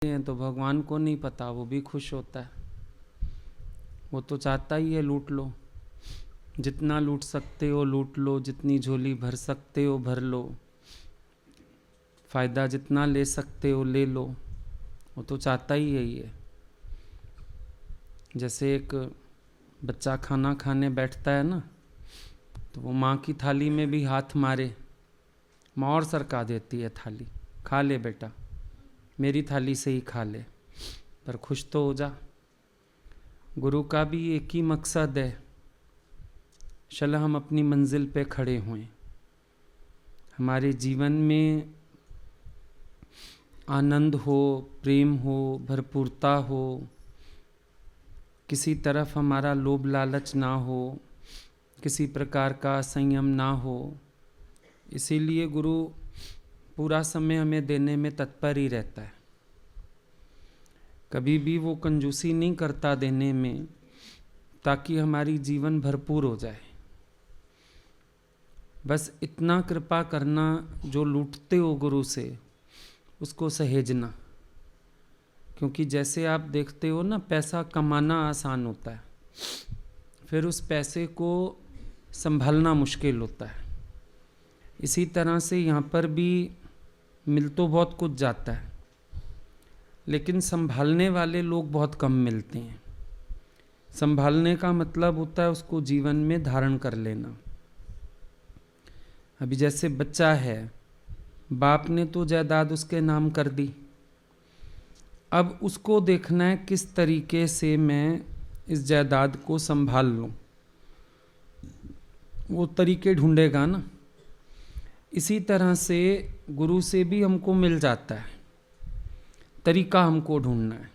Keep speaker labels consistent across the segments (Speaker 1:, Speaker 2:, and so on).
Speaker 1: हैं तो भगवान को नहीं पता, वो भी खुश होता है। वो तो चाहता ही है लूट लो, जितना लूट सकते हो लूट लो, जितनी झोली भर सकते हो भर लो, फ़ायदा जितना ले सकते हो ले लो। वो तो चाहता ही है ये। जैसे एक बच्चा खाना खाने बैठता है ना, तो वो माँ की थाली में भी हाथ मारे, माँ और सरका देती है थाली, खा ले बेटा, मेरी थाली से ही खा ले, पर खुश तो हो जा। गुरु का भी एक ही मकसद है, चल हम अपनी मंजिल पे खड़े हुए, हमारे जीवन में आनंद हो, प्रेम हो, भरपूरता हो, किसी तरफ हमारा लोभ लालच ना हो, किसी प्रकार का संयम ना हो। इसीलिए गुरु पूरा समय हमें देने में तत्पर ही रहता है। कभी भी वो कंजूसी नहीं करता देने में, ताकि हमारी जीवन भरपूर हो जाए। बस इतना कृपा करना, जो लूटते हो गुरु से उसको सहेजना। क्योंकि जैसे आप देखते हो ना, पैसा कमाना आसान होता है, फिर उस पैसे को संभालना मुश्किल होता है। इसी तरह से यहाँ पर भी मिल तो बहुत कुछ जाता है, लेकिन संभालने वाले लोग बहुत कम मिलते हैं। संभालने का मतलब होता है उसको जीवन में धारण कर लेना। अभी जैसे बच्चा है, बाप ने तो जायदाद उसके नाम कर दी, अब उसको देखना है किस तरीके से मैं इस जायदाद को संभाल लूं, वो तरीके ढूंढेगा ना। इसी तरह से गुरु से भी हमको मिल जाता है, तरीका हमको ढूंढना है।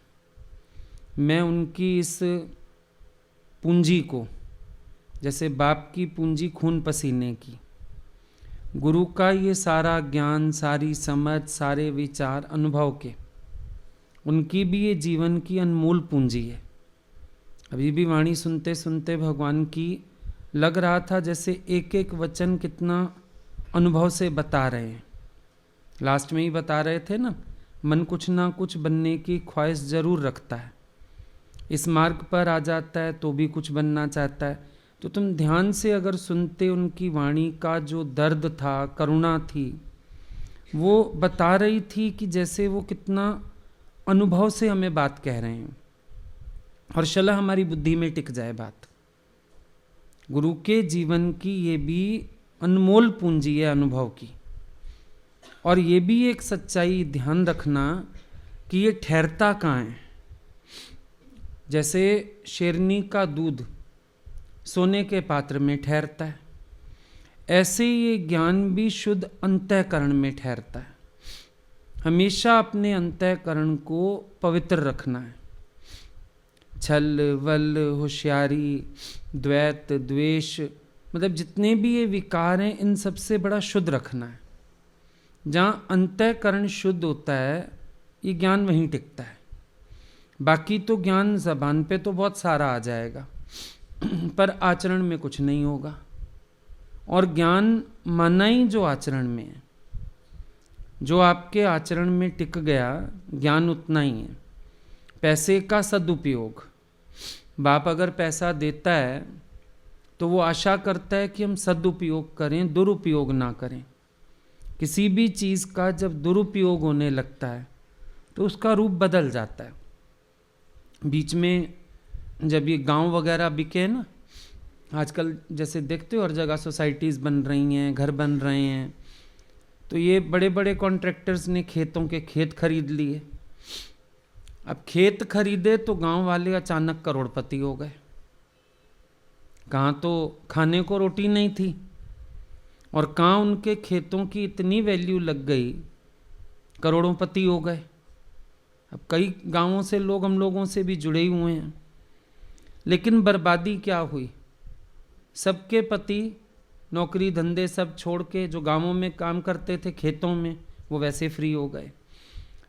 Speaker 1: मैं उनकी इस पूंजी को, जैसे बाप की पूंजी खून पसीने की, गुरु का ये सारा ज्ञान, सारी समझ, सारे विचार, अनुभव के, उनकी भी ये जीवन की अनमोल पूंजी है। अभी भी वाणी सुनते सुनते भगवान की लग रहा था जैसे एक एक वचन कितना अनुभव से बता रहे हैं। लास्ट में ही बता रहे थे ना, मन कुछ ना कुछ बनने की ख्वाहिश जरूर रखता है, इस मार्ग पर आ जाता है तो भी कुछ बनना चाहता है। तो तुम ध्यान से अगर सुनते, उनकी वाणी का जो दर्द था, करुणा थी, वो बता रही थी कि जैसे वो कितना अनुभव से हमें बात कह रहे हैं, और शला हमारी बुद्धि में टिक जाए बात। गुरु के जीवन की ये भी अनमोल पूंजी है अनुभव की। और ये भी एक सच्चाई ध्यान रखना कि ये ठहरता कहाँ है। जैसे शेरनी का दूध सोने के पात्र में ठहरता है, ऐसे ये ज्ञान भी शुद्ध अंतःकरण में ठहरता है। हमेशा अपने अंतःकरण को पवित्र रखना है। छल, वल, होशियारी, द्वैत, द्वेष, मतलब जितने भी ये विकार हैं, इन सबसे बड़ा शुद्ध रखना है। जहाँ अंतःकरण शुद्ध होता है, ये ज्ञान वहीं टिकता है। बाकी तो ज्ञान ज़बान पे तो बहुत सारा आ जाएगा, पर आचरण में कुछ नहीं होगा। और ज्ञान माना ही जो आचरण में है, जो आपके आचरण में टिक गया, ज्ञान उतना ही है। पैसे का सदुपयोग, बाप अगर पैसा देता है तो वो आशा करता है कि हम सदुपयोग करें, दुरुपयोग ना करें। किसी भी चीज़ का जब दुरुपयोग होने लगता है तो उसका रूप बदल जाता है। बीच में जब ये गांव वगैरह बिके ना, आजकल जैसे देखते हो हर जगह सोसाइटीज़ बन रही हैं, घर बन रहे हैं, तो ये बड़े बड़े कॉन्ट्रैक्टर्स ने खेतों के खेत खरीद लिए। अब खेत खरीदे तो गांव वाले अचानक करोड़पति हो गए। कहाँ तो खाने को रोटी नहीं थी, और कहाँ उनके खेतों की इतनी वैल्यू लग गई, करोड़ोंपति हो गए। अब कई गांवों से लोग हम लोगों से भी जुड़े ही हुए हैं, लेकिन बर्बादी क्या हुई? सबके पति नौकरी धंधे सब छोड़ के जो गांवों में काम करते थे खेतों में, वो वैसे फ्री हो गए।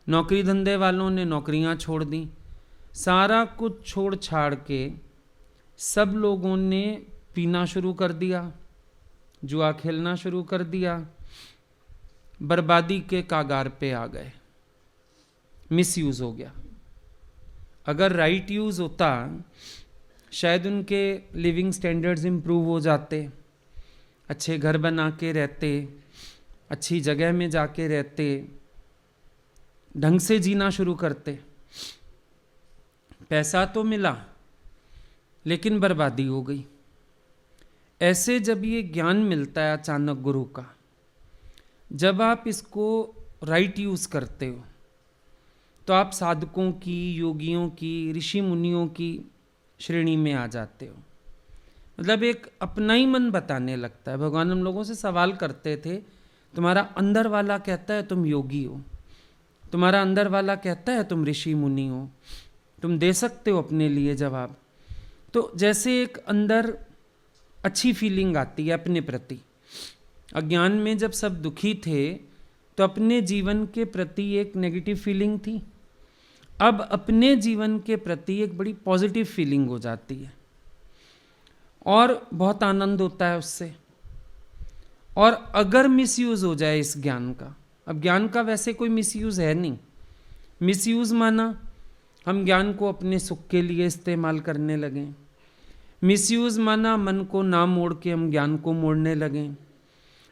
Speaker 1: नौकरी धंधे वालों ने नौकरियां छोड़ दी। सारा कुछ छोड़ छाड़ के सब लोगों ने पीना शुरू कर दिया, जुआ खेलना शुरू कर दिया, बर्बादी के कागार पे आ गए। मिसयूज हो गया। अगर राइट यूज होता शायद उनके लिविंग स्टैंडर्ड्स इम्प्रूव हो जाते, अच्छे घर बना के रहते, अच्छी जगह में जाके रहते, ढंग से जीना शुरू करते। पैसा तो मिला लेकिन बर्बादी हो गई। ऐसे जब ये ज्ञान मिलता है अचानक गुरु का, जब आप इसको राइट यूज करते हो तो आप साधकों की, योगियों की, ऋषि मुनियों की श्रेणी में आ जाते हो। मतलब एक अपना ही मन बताने लगता है। भगवान हम लोगों से सवाल करते थे, तुम्हारा अंदर वाला कहता है तुम योगी हो, तुम्हारा अंदर वाला कहता है तुम ऋषि मुनि हो, तुम दे सकते हो अपने लिए जवाब। तो जैसे एक अंदर अच्छी फीलिंग आती है अपने प्रति। अज्ञान में जब सब दुखी थे तो अपने जीवन के प्रति एक नेगेटिव फीलिंग थी, अब अपने जीवन के प्रति एक बड़ी पॉजिटिव फीलिंग हो जाती है और बहुत आनंद होता है उससे। और अगर मिसयूज हो जाए इस ज्ञान का, अब ज्ञान का वैसे कोई मिसयूज है नहीं। मिसयूज माना हम ज्ञान को अपने सुख के लिए इस्तेमाल करने लगें, मिसयूज माना मन को ना मोड़ के हम ज्ञान को मोड़ने लगें,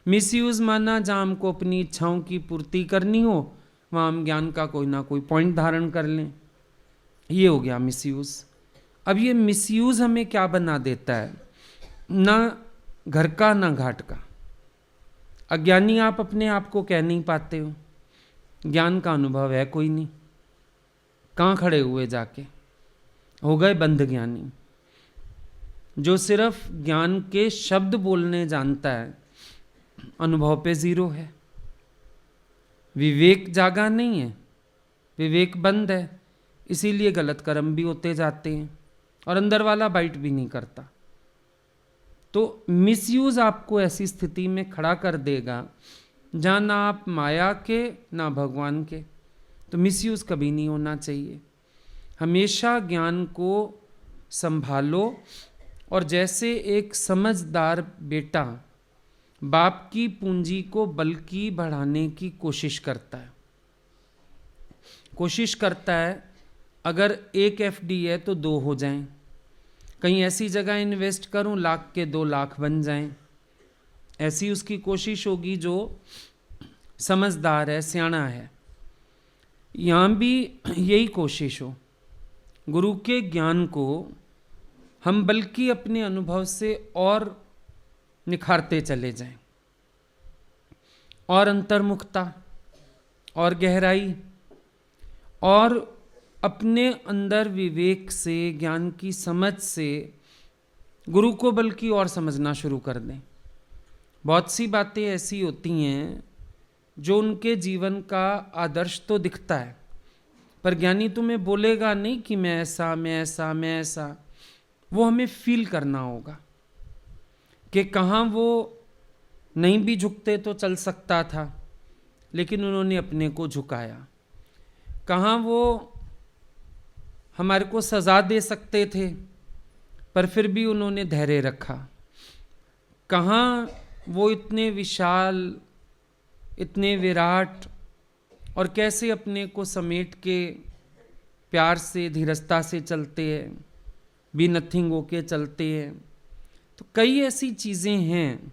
Speaker 1: मिसयूज माना जहाँ हमको अपनी इच्छाओं की पूर्ति करनी हो वहाँ हम ज्ञान का कोई ना कोई पॉइंट धारण कर लें। ये हो गया मिसयूज। अब ये मिसयूज हमें क्या बना देता है, ना घर का ना घाट का। अज्ञानी आप अपने आप को कह नहीं पाते हो, ज्ञान का अनुभव है कोई नहीं, कहाँ खड़े हुए जाके, हो गए बंध ज्ञानी। जो सिर्फ ज्ञान के शब्द बोलने जानता है अनुभव पे जीरो है। विवेक जागा नहीं है, विवेक बंद है, इसीलिए गलत कर्म भी होते जाते हैं और अंदर वाला बाइट भी नहीं करता। तो मिसयूज आपको ऐसी स्थिति में खड़ा कर देगा जहाँ ना आप माया के ना भगवान के। तो मिसयूज कभी नहीं होना चाहिए। हमेशा ज्ञान को संभालो और जैसे एक समझदार बेटा बाप की पूंजी को बल्कि बढ़ाने की कोशिश करता है, अगर एक एफडी है तो 2 हो जाएं, कहीं ऐसी जगह इन्वेस्ट करूं लाख के 2 लाख बन जाएं। ऐसी उसकी कोशिश होगी जो समझदार है, सियाना है। यहाँ भी यही कोशिश हो, गुरु के ज्ञान को हम बल्कि अपने अनुभव से और निखारते चले जाएं, और अंतर्मुखता और गहराई और अपने अंदर विवेक से, ज्ञान की समझ से गुरु को बल्कि और समझना शुरू कर दें। बहुत सी बातें ऐसी होती हैं जो उनके जीवन का आदर्श तो दिखता है, पर ज्ञानी तुम्हें बोलेगा नहीं कि मैं ऐसा मैं ऐसा मैं ऐसा। वो हमें फील करना होगा कि कहाँ वो नहीं भी झुकते तो चल सकता था, लेकिन उन्होंने अपने को झुकाया। कहाँ वो हमारे को सजा दे सकते थे पर फिर भी उन्होंने धैर्य रखा। कहाँ वो इतने विशाल, इतने विराट और कैसे अपने को समेट के प्यार से, धीरजता से चलते हैं, बी नथिंग होके चलते हैं। तो कई ऐसी चीज़ें हैं,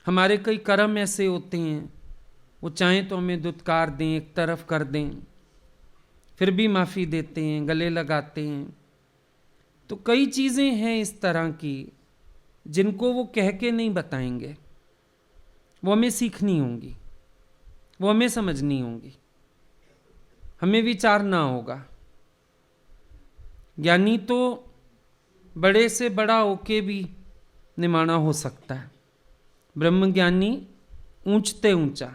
Speaker 1: हमारे कई कर्म ऐसे होते हैं, वो चाहें तो हमें दुत्कार दें, एक तरफ कर दें, फिर भी माफ़ी देते हैं, गले लगाते हैं। तो कई चीज़ें हैं इस तरह की जिनको वो कह के नहीं बताएंगे, वो हमें सीखनी होंगी, वो हमें समझनी होंगी, हमें विचारना होगा। ज्ञानी तो बड़े से बड़ा होके भी निमाना हो सकता है, ब्रह्मज्ञानी ऊंचते ऊंचा,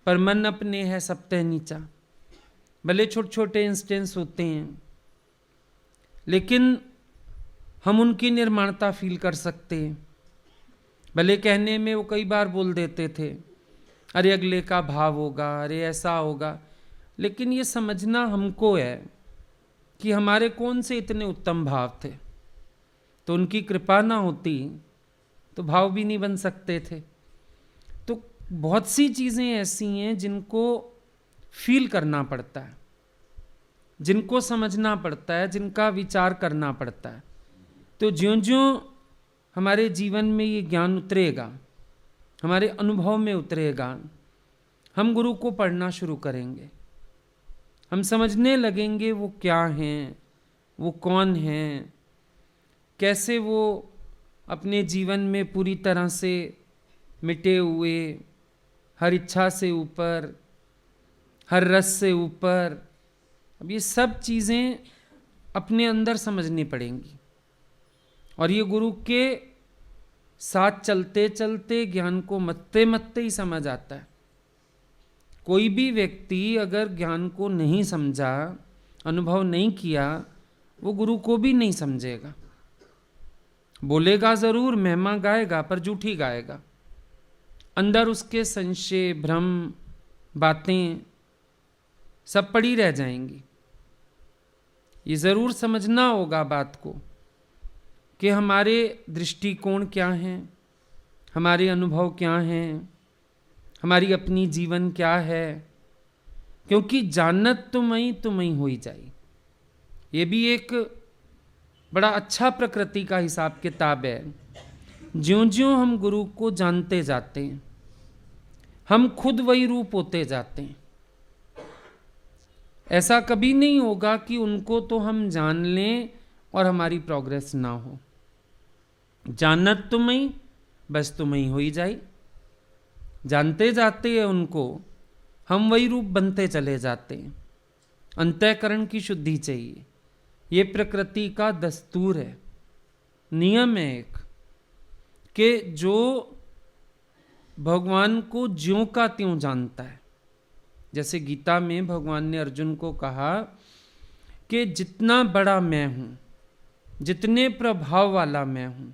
Speaker 1: पर मन अपने है सबते नीचा। भले छोटे छोटे इंस्टेंस होते हैं, लेकिन हम उनकी निर्माणता फील कर सकते हैं। भले कहने में वो कई बार बोल देते थे, अरे अगले का भाव होगा, अरे ऐसा होगा, लेकिन ये समझना हमको है कि हमारे कौन से इतने उत्तम भाव थे। तो उनकी कृपा ना होती तो भाव भी नहीं बन सकते थे। तो बहुत सी चीज़ें ऐसी हैं जिनको फील करना पड़ता है, जिनको समझना पड़ता है, जिनका विचार करना पड़ता है। तो ज्यों ज्यों हमारे जीवन में ये ज्ञान उतरेगा, हमारे अनुभव में उतरेगा, हम गुरु को पढ़ना शुरू करेंगे, हम समझने लगेंगे वो क्या हैं, वो कौन हैं, कैसे वो अपने जीवन में पूरी तरह से मिटे हुए, हर इच्छा से ऊपर, हर रस से ऊपर। अब ये सब चीज़ें अपने अंदर समझनी पड़ेंगी, और ये गुरु के साथ चलते चलते ज्ञान को मत्ते मत्ते ही समझ आता है। कोई भी व्यक्ति अगर ज्ञान को नहीं समझा, अनुभव नहीं किया, वो गुरु को भी नहीं समझेगा। बोलेगा ज़रूर, महिमा गाएगा, पर झूठी गाएगा। अंदर उसके संशय, भ्रम, बातें सब पड़ी रह जाएंगी। ये ज़रूर समझना होगा बात को कि हमारे दृष्टिकोण क्या हैं, हमारे अनुभव क्या हैं, हमारी अपनी जीवन क्या है। क्योंकि जानत तुम्हें हो ही जाई, ये भी एक बड़ा अच्छा प्रकृति का हिसाब किताब है। ज्यों ज्यों हम गुरु को जानते जाते हैं, हम खुद वही रूप होते जाते हैं। ऐसा कभी नहीं होगा कि उनको तो हम जान लें और हमारी प्रोग्रेस ना हो। जानत तुम्हें, बस तुम्हें हो ही जाए। जानते जाते हैं उनको, हम वही रूप बनते चले जाते हैं। अंतःकरण की शुद्धि चाहिए, ये प्रकृति का दस्तूर है, नियम है एक, कि जो भगवान को ज्यों का त्यों जानता है। जैसे गीता में भगवान ने अर्जुन को कहा कि जितना बड़ा मैं हूं, जितने प्रभाव वाला मैं हूं,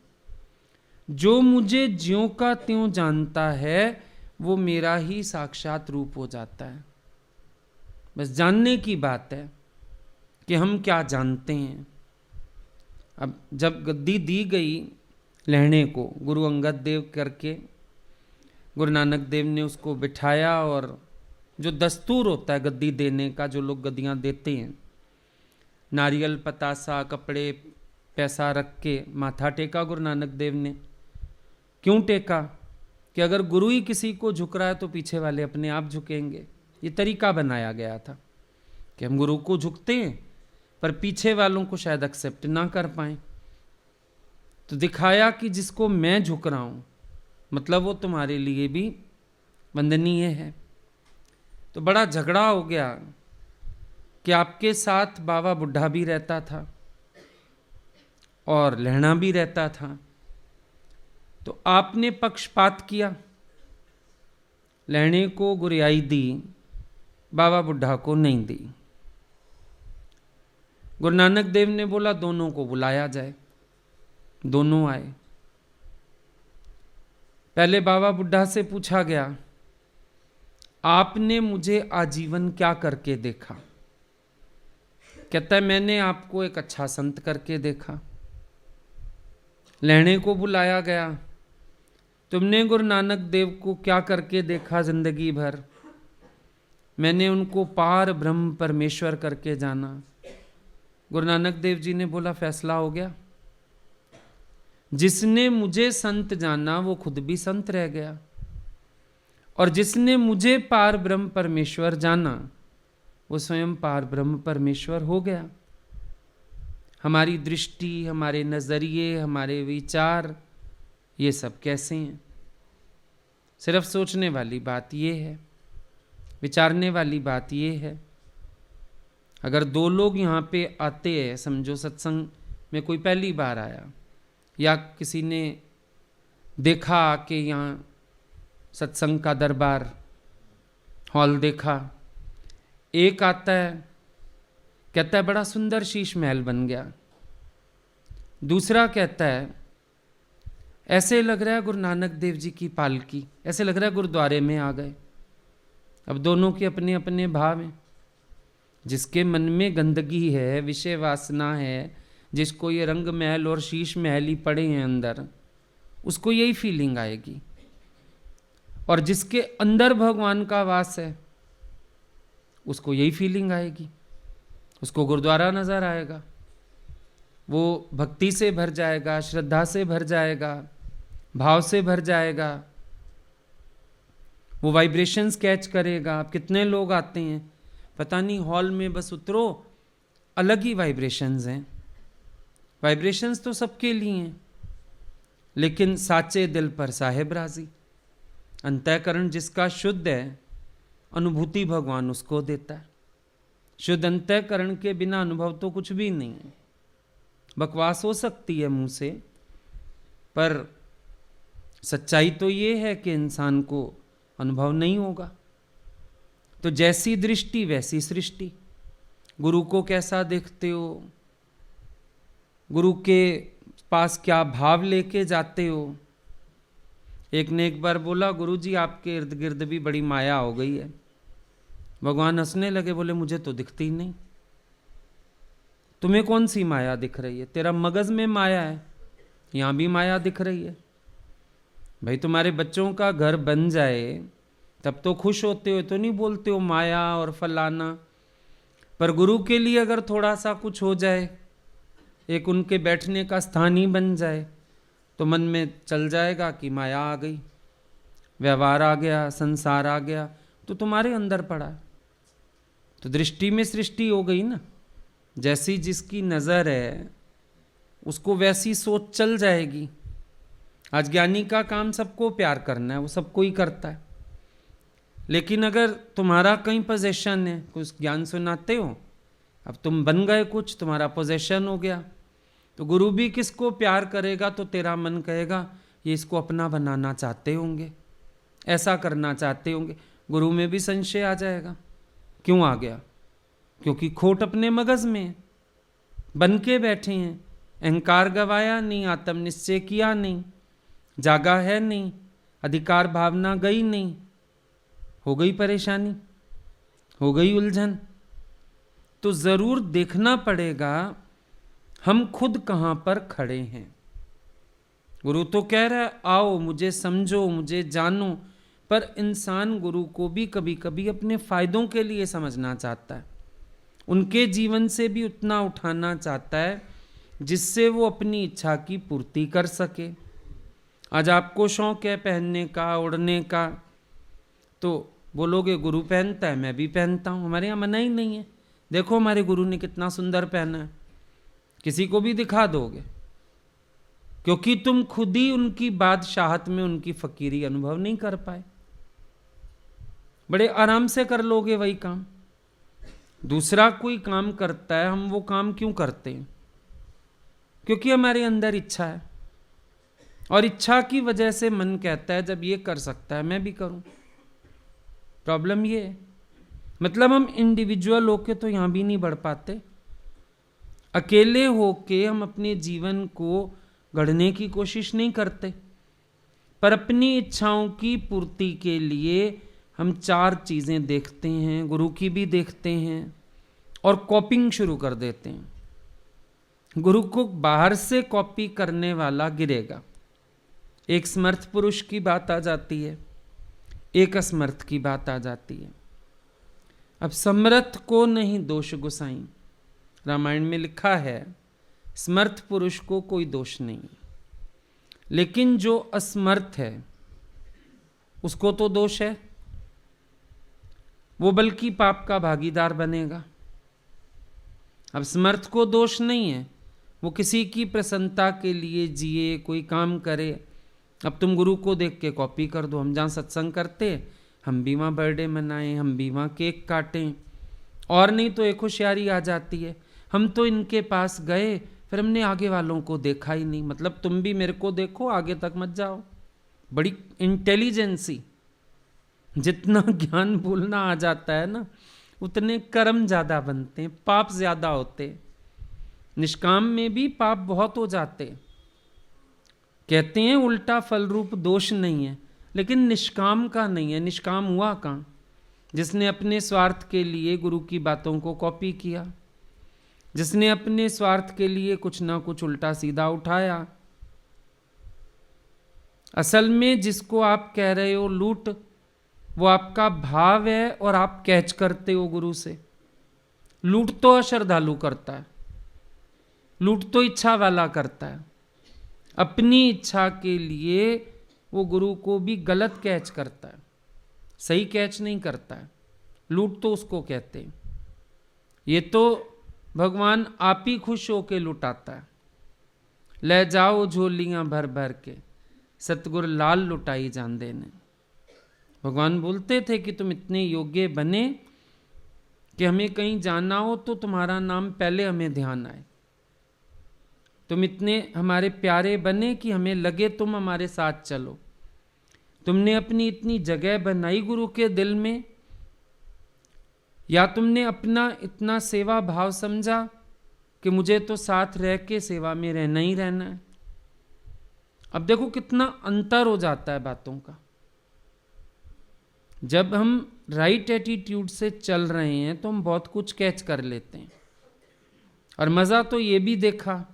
Speaker 1: जो मुझे ज्यों का त्यों जानता है वो मेरा ही साक्षात रूप हो जाता है। बस जानने की बात है कि हम क्या जानते हैं। अब जब गद्दी दी गई लहणे को गुरु अंगद देव करके, गुरु नानक देव ने उसको बिठाया, और जो दस्तूर होता है गद्दी देने का, जो लोग गद्दियाँ देते हैं, नारियल, पतासा, कपड़े, पैसा रख के माथा टेका गुरु नानक देव ने। क्यों टेका? कि अगर गुरु ही किसी को झुक रहा है तो पीछे वाले अपने आप झुकेंगे। ये तरीका बनाया गया था कि हम गुरु को झुकते हैं पर पीछे वालों को शायद एक्सेप्ट ना कर पाए। तो दिखाया कि जिसको मैं झुक रहा हूं, मतलब वो तुम्हारे लिए भी वंदनीय है। तो बड़ा झगड़ा हो गया कि आपके साथ बाबा बुढ़ा भी रहता था और लहना भी रहता था, तो आपने पक्षपात किया, लहने को गुरियाई दी, बाबा बुढ़ा को नहीं दी। गुरु नानक देव ने बोला दोनों को बुलाया जाए। दोनों आए। पहले बाबा बुढ़ा से पूछा गया, आपने मुझे आजीवन क्या करके देखा? कहता है मैंने आपको एक अच्छा संत करके देखा। लहणे को बुलाया गया, तुमने गुरु नानक देव को क्या करके देखा जिंदगी भर? मैंने उनको पार ब्रह्म परमेश्वर करके जाना। गुरु नानक देव जी ने बोला फैसला हो गया। जिसने मुझे संत जाना वो खुद भी संत रह गया, और जिसने मुझे पार ब्रह्म परमेश्वर जाना वो स्वयं पार ब्रह्म परमेश्वर हो गया। हमारी दृष्टि, हमारे नजरिए, हमारे विचार, ये सब कैसे हैं? सिर्फ सोचने वाली बात ये है, विचारने वाली बात ये है। अगर दो लोग यहाँ पे आते हैं, समझो सत्संग में कोई पहली बार आया या किसी ने देखा कि यहाँ सत्संग का दरबार हॉल देखा, एक आता है कहता है बड़ा सुंदर शीश महल बन गया, दूसरा कहता है ऐसे लग रहा है गुरु नानक देव जी की पालकी, ऐसे लग रहा है गुरुद्वारे में आ गए। अब दोनों के अपने अपने भाव हैं। जिसके मन में गंदगी है, विषय वासना है, जिसको ये रंग महल और शीश महल ही पड़े हैं अंदर, उसको यही फीलिंग आएगी। और जिसके अंदर भगवान का वास है, उसको यही फीलिंग आएगी, उसको गुरुद्वारा नज़र आएगा, वो भक्ति से भर जाएगा, श्रद्धा से भर जाएगा, भाव से भर जाएगा, वो वाइब्रेशंस कैच करेगा। अब कितने लोग आते हैं, पता नहीं, हॉल में बस उतरो, अलग ही वाइब्रेशंस हैं। वाइब्रेशंस तो सबके लिए हैं, लेकिन साचे दिल पर साहेब राजी। अंतःकरण जिसका शुद्ध है, अनुभूति भगवान उसको देता है। शुद्ध अंतःकरण के बिना अनुभव तो कुछ भी नहीं है। बकवास हो सकती है मुंह से, पर सच्चाई तो ये है कि इंसान को अनुभव नहीं होगा। तो जैसी दृष्टि वैसी सृष्टि। गुरु को कैसा देखते हो, गुरु के पास क्या भाव लेके जाते हो। एक ने एक बार बोला, गुरु जी आपके इर्द गिर्द भी बड़ी माया हो गई है। भगवान हंसने लगे, बोले मुझे तो दिखती ही नहीं। तुम्हें कौन सी माया दिख रही है? तेरा मगज में माया है, यहां भी माया दिख रही है। भाई तुम्हारे बच्चों का घर बन जाए तब तो खुश होते हो, तो नहीं बोलते हो माया और फलाना। पर गुरु के लिए अगर थोड़ा सा कुछ हो जाए, एक उनके बैठने का स्थान ही बन जाए, तो मन में चल जाएगा कि माया आ गई, व्यवहार आ गया, संसार आ गया, तो तुम्हारे अंदर पड़ा। तो दृष्टि में सृष्टि हो गई ना। जैसी जिसकी नज़र है उसको वैसी सोच चल जाएगी। आज ज्ञानी का काम सबको प्यार करना है, वो सबको ही करता है। लेकिन अगर तुम्हारा कहीं पोजेशन है, कुछ ज्ञान सुनाते हो, अब तुम बन गए कुछ, तुम्हारा पोजेशन हो गया, तो गुरु भी किसको प्यार करेगा? तो तेरा मन कहेगा ये इसको अपना बनाना चाहते होंगे, ऐसा करना चाहते होंगे। गुरु में भी संशय आ जाएगा। क्यों आ गया? क्योंकि खोट अपने मगज में है, बन के बैठे हैं। अहंकार गवाया नहीं, आत्म निश्चय किया नहीं, जागा है नहीं, अधिकार भावना गई नहीं, हो गई परेशानी, हो गई उलझन। तो जरूर देखना पड़ेगा हम खुद कहां पर खड़े हैं। गुरु तो कह रहा है आओ मुझे समझो, मुझे जानो, पर इंसान गुरु को भी कभी कभी अपने फायदों के लिए समझना चाहता है, उनके जीवन से भी उतना उठाना चाहता है जिससे वो अपनी इच्छा की पूर्ति कर सके। आज आपको शौक है पहनने का, उड़ने का, तो बोलोगे गुरु पहनता है, मैं भी पहनता हूँ। हमारे यहाँ मना ही नहीं है, देखो हमारे गुरु ने कितना सुंदर पहना है, किसी को भी दिखा दोगे, क्योंकि तुम खुद ही उनकी बादशाहत में उनकी फकीरी अनुभव नहीं कर पाए। बड़े आराम से कर लोगे वही काम। दूसरा कोई काम करता है, हम वो काम क्यों करते हैं? क्योंकि हमारे अंदर इच्छा है, और इच्छा की वजह से मन कहता है जब ये कर सकता है मैं भी करूं। प्रॉब्लम ये है, मतलब हम इंडिविजुअल होके तो यहां भी नहीं बढ़ पाते। अकेले होके हम अपने जीवन को गढ़ने की कोशिश नहीं करते, पर अपनी इच्छाओं की पूर्ति के लिए हम 4 चीजें देखते हैं, गुरु की भी देखते हैं, और कॉपिंग शुरू कर देते हैं। गुरु को बाहर से कॉपी करने वाला गिरेगा। एक समर्थ पुरुष की बात आ जाती है, एक असमर्थ की बात आ जाती है। अब समर्थ को नहीं दोष गुसाई, रामायण में लिखा है समर्थ पुरुष को कोई दोष नहीं, लेकिन जो असमर्थ है उसको तो दोष है, वो बल्कि पाप का भागीदार बनेगा। अब समर्थ को दोष नहीं है, वो किसी की प्रसन्नता के लिए जिए, कोई काम करे। अब तुम गुरु को देख के कॉपी कर दो, हम जहाँ सत्संग करते हम भी वहाँ बर्थडे मनाएं, हम भी वहाँ केक काटें, और नहीं तो एक होशियारी आ जाती है, हम तो इनके पास गए फिर हमने आगे वालों को देखा ही नहीं। मतलब तुम भी मेरे को देखो, आगे तक मत जाओ। बड़ी इंटेलिजेंसी, जितना ज्ञान बोलना आ जाता है ना, उतने कर्म ज़्यादा बनते हैं, पाप ज़्यादा होते। निष्काम में भी पाप बहुत हो जाते। कहते हैं उल्टा फल रूप दोष नहीं है, लेकिन निष्काम का नहीं है। निष्काम हुआ कहाँ? जिसने अपने स्वार्थ के लिए गुरु की बातों को कॉपी किया, जिसने अपने स्वार्थ के लिए कुछ ना कुछ उल्टा सीधा उठाया। असल में जिसको आप कह रहे हो लूट, वो आपका भाव है और आप कैच करते हो गुरु से। लूट तो अश्रद्धालु करता है, लूट तो इच्छा वाला करता है, अपनी इच्छा के लिए वो गुरु को भी गलत कैच करता है, सही कैच नहीं करता है। लूट तो उसको कहते हैं। ये तो भगवान आप ही खुश होके लुटाता है। ले जाओ झोलियां भर भर के, सतगुर लाल लुटाई जान देने। भगवान बोलते थे कि तुम इतने योग्य बने कि हमें कहीं जाना हो तो तुम्हारा नाम पहले हमें ध्यान आए। तुम इतने हमारे प्यारे बने कि हमें लगे तुम हमारे साथ चलो। तुमने अपनी इतनी जगह बनाई गुरु के दिल में, या तुमने अपना इतना सेवा भाव समझा कि मुझे तो साथ रह के सेवा में रहना ही रहना है। अब देखो कितना अंतर हो जाता है बातों का। जब हम राइट एटीट्यूड से चल रहे हैं तो हम बहुत कुछ कैच कर लेते हैं। और मज़ा तो ये भी देखा,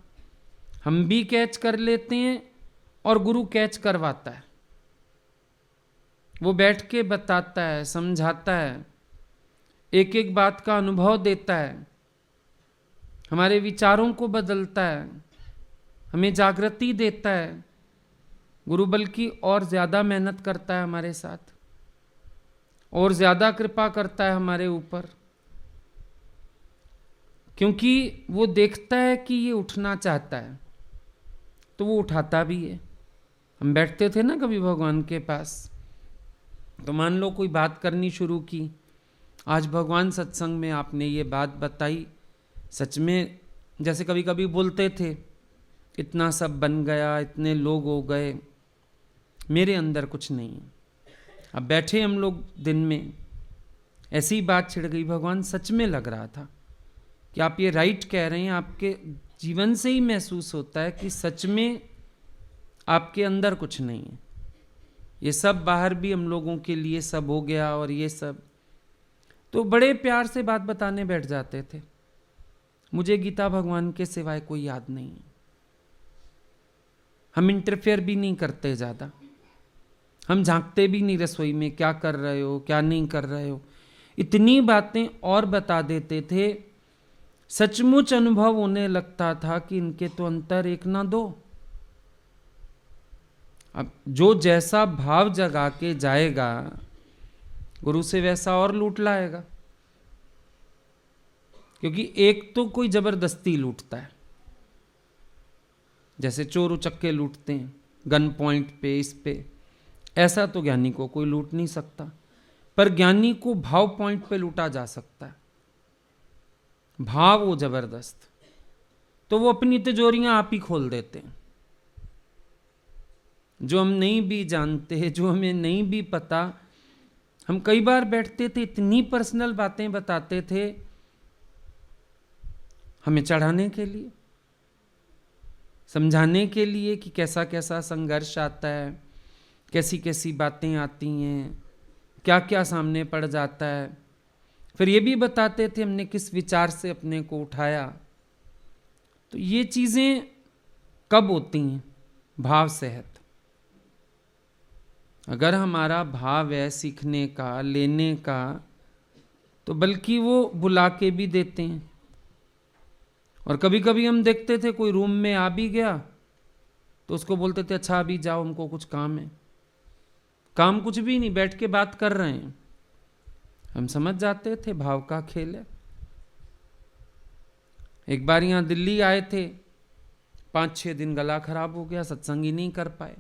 Speaker 1: हम भी कैच कर लेते हैं और गुरु कैच करवाता है। वो बैठ के बताता है, समझाता है, एक एक बात का अनुभव देता है, हमारे विचारों को बदलता है, हमें जागृति देता है। गुरु बल्कि और ज़्यादा मेहनत करता है हमारे साथ, और ज़्यादा कृपा करता है हमारे ऊपर, क्योंकि वो देखता है कि ये उठना चाहता है तो वो उठाता भी है। हम बैठते थे ना कभी भगवान के पास, तो मान लो कोई बात करनी शुरू की, आज भगवान सत्संग में आपने ये बात बताई, सच में जैसे कभी कभी बोलते थे इतना सब बन गया, इतने लोग हो गए, मेरे अंदर कुछ नहीं है। अब बैठे हम लोग दिन में, ऐसी बात छिड़ गई, भगवान सच में लग रहा था कि आप ये राइट कह रहे हैं। आपके जीवन से ही महसूस होता है कि सच में आपके अंदर कुछ नहीं है। ये सब बाहर भी हम लोगों के लिए सब हो गया, और ये सब तो बड़े प्यार से बात बताने बैठ जाते थे। मुझे गीता भगवान के सिवाय कोई याद नहीं है। हम इंटरफेयर भी नहीं करते ज़्यादा, हम झांकते भी नहीं रसोई में क्या कर रहे हो क्या नहीं कर रहे हो। इतनी बातें और बता देते थे, सचमुच अनुभव होने लगता था कि इनके तो अंतर एक ना दो। अब जो जैसा भाव जगा के जाएगा गुरु से वैसा और लूट लाएगा, क्योंकि एक तो कोई जबरदस्ती लूटता है, जैसे चोर उचक्के लूटते हैं गन पॉइंट पे, इस पे, ऐसा तो ज्ञानी को कोई लूट नहीं सकता। पर ज्ञानी को भाव पॉइंट पे लूटा जा सकता है। भाव वो जबरदस्त, तो वो अपनी तिजोरियां आप ही खोल देते हैं। जो हम नहीं भी जानते, जो हमें नहीं भी पता, हम कई बार बैठते थे, इतनी पर्सनल बातें बताते थे हमें चढ़ाने के लिए, समझाने के लिए कि कैसा कैसा संघर्ष आता है, कैसी कैसी बातें आती हैं, क्या क्या सामने पड़ जाता है। फिर ये भी बताते थे हमने किस विचार से अपने को उठाया। तो ये चीज़ें कब होती हैं? भाव सेहत। अगर हमारा भाव है सीखने का, लेने का, तो बल्कि वो बुला के भी देते हैं। और कभी कभी हम देखते थे कोई रूम में आ भी गया तो उसको बोलते थे अच्छा अभी जाओ, हमको कुछ काम है। काम कुछ भी नहीं, बैठ के बात कर रहे हैं। हम समझ जाते थे भाव का खेल है। एक बार यहाँ दिल्ली आए थे, 5-6 दिन गला खराब हो गया, सत्संग ही नहीं कर पाए।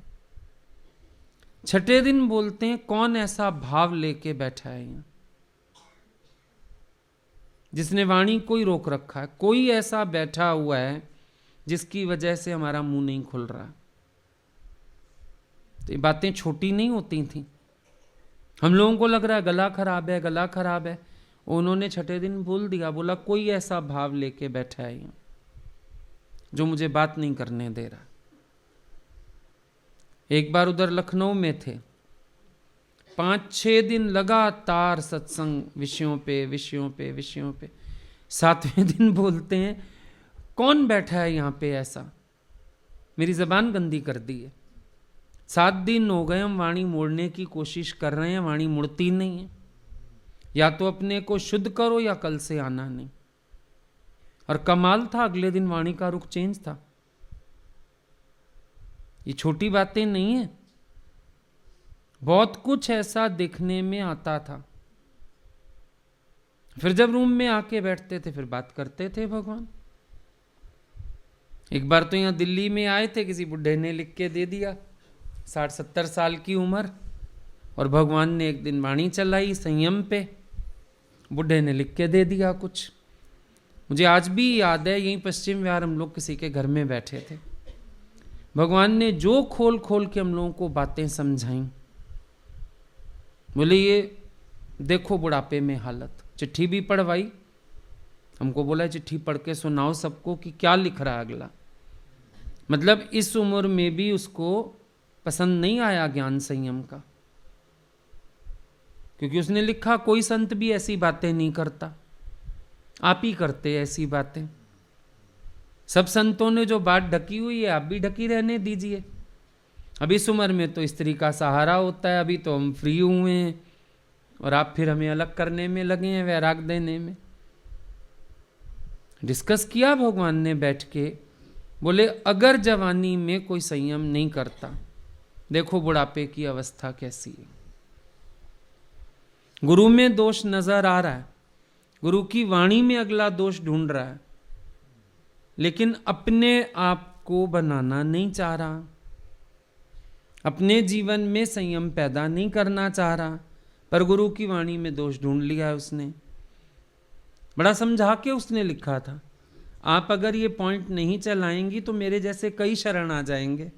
Speaker 1: छठे दिन बोलते हैं कौन ऐसा भाव लेके बैठा है यहाँ, जिसने वाणी को ही रोक रखा है। कोई ऐसा बैठा हुआ है जिसकी वजह से हमारा मुंह नहीं खुल रहा। तो ये बातें छोटी नहीं होती थी। हम लोगों को लग रहा है गला खराब है, गला खराब है। उन्होंने छठे दिन बोल दिया, बोला कोई ऐसा भाव लेके बैठा है यहाँ जो मुझे बात नहीं करने दे रहा। एक बार उधर लखनऊ में थे, 5-6 दिन लगातार सत्संग विषयों पे विषयों पे विषयों पे। 7वें दिन बोलते हैं कौन बैठा है यहाँ पे ऐसा, मेरी जबान गंदी कर दी है। 7 दिन हो गए हम वाणी मोड़ने की कोशिश कर रहे हैं, वाणी मुड़ती नहीं है। या तो अपने को शुद्ध करो या कल से आना नहीं। और कमाल था, अगले दिन वाणी का रुख चेंज था। ये छोटी बातें नहीं है, बहुत कुछ ऐसा देखने में आता था। फिर जब रूम में आके बैठते थे फिर बात करते थे भगवान। एक बार तो यहाँ दिल्ली में आए थे, किसी बुढ़े ने लिख के दे दिया, 60-70 साल की उम्र, और भगवान ने एक दिन वाणी चलाई संयम पे, बुढ़े ने लिख के दे दिया कुछ। मुझे आज भी याद है, यहीं पश्चिम विहार हम लोग किसी के घर में बैठे थे, भगवान ने जो खोल खोल के हम लोगों को बातें समझाई। बोले ये देखो बुढ़ापे में हालत, चिट्ठी भी पढ़वाई, हमको बोला चिट्ठी पढ़ के सुनाओ सबको कि क्या लिख रहा है अगला। मतलब इस उम्र में भी उसको पसंद नहीं आया ज्ञान संयम का, क्योंकि उसने लिखा कोई संत भी ऐसी बातें नहीं करता, आप ही करते ऐसी बातें। सब संतों ने जो बात ढकी हुई है आप भी ढकी रहने दीजिए। अब इस उम्र में तो स्त्री का सहारा होता है, अभी तो हम फ्री हुए हैं और आप फिर हमें अलग करने में लगे हैं, वैराग देने में। डिस्कस किया भगवान ने बैठ के, बोले अगर जवानी में कोई संयम नहीं करता, देखो बुढ़ापे की अवस्था कैसी है। गुरु में दोष नजर आ रहा है, गुरु की वाणी में अगला दोष ढूंढ रहा है, लेकिन अपने आप को बनाना नहीं चाह रहा, अपने जीवन में संयम पैदा नहीं करना चाह रहा, पर गुरु की वाणी में दोष ढूंढ लिया है उसने। बड़ा समझा के उसने लिखा था, आप अगर ये पॉइंट नहीं चलाएंगी तो मेरे जैसे कई शरण आ जाएंगे,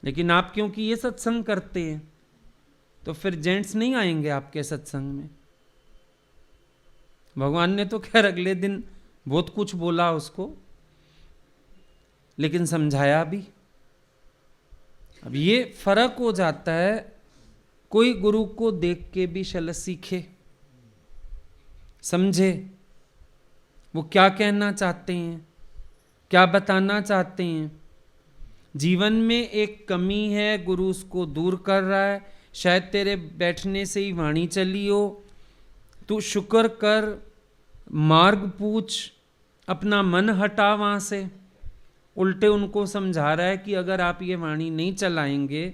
Speaker 1: लेकिन आप क्योंकि ये सत्संग करते हैं तो फिर जेंट्स नहीं आएंगे आपके सत्संग में। भगवान ने तो खैर अगले दिन बहुत कुछ बोला उसको, लेकिन समझाया भी। अब ये फर्क हो जाता है, कोई गुरु को देख के भी शल सीखे, समझे वो क्या कहना चाहते हैं, क्या बताना चाहते हैं। जीवन में एक कमी है, गुरु उसको दूर कर रहा है, शायद तेरे बैठने से ही वाणी चली हो, तू शुक्र कर, मार्ग पूछ, अपना मन हटा वहां से। उल्टे उनको समझा रहा है कि अगर आप ये वाणी नहीं चलाएंगे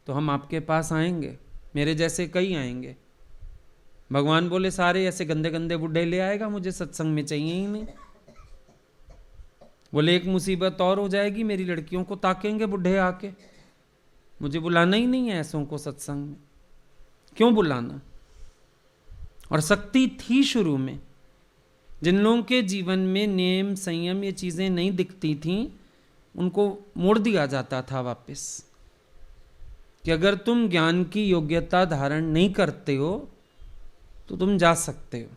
Speaker 1: तो हम आपके पास आएंगे, मेरे जैसे कई आएंगे। भगवान बोले सारे ऐसे गंदे गंदे बुढ़े ले आएगा, मुझे सत्संग में चाहिए ही नहीं। बोले एक मुसीबत और हो जाएगी, मेरी लड़कियों को ताकेंगे बुढ़े आके, मुझे बुलाना ही नहीं है ऐसों को सत्संग में, क्यों बुलाना। और शक्ति थी शुरू में, जिन लोगों के जीवन में नेम संयम ये चीजें नहीं दिखती थीं, उनको मोड़ दिया जाता था वापस, कि अगर तुम ज्ञान की योग्यता धारण नहीं करते हो तो तुम जा सकते हो,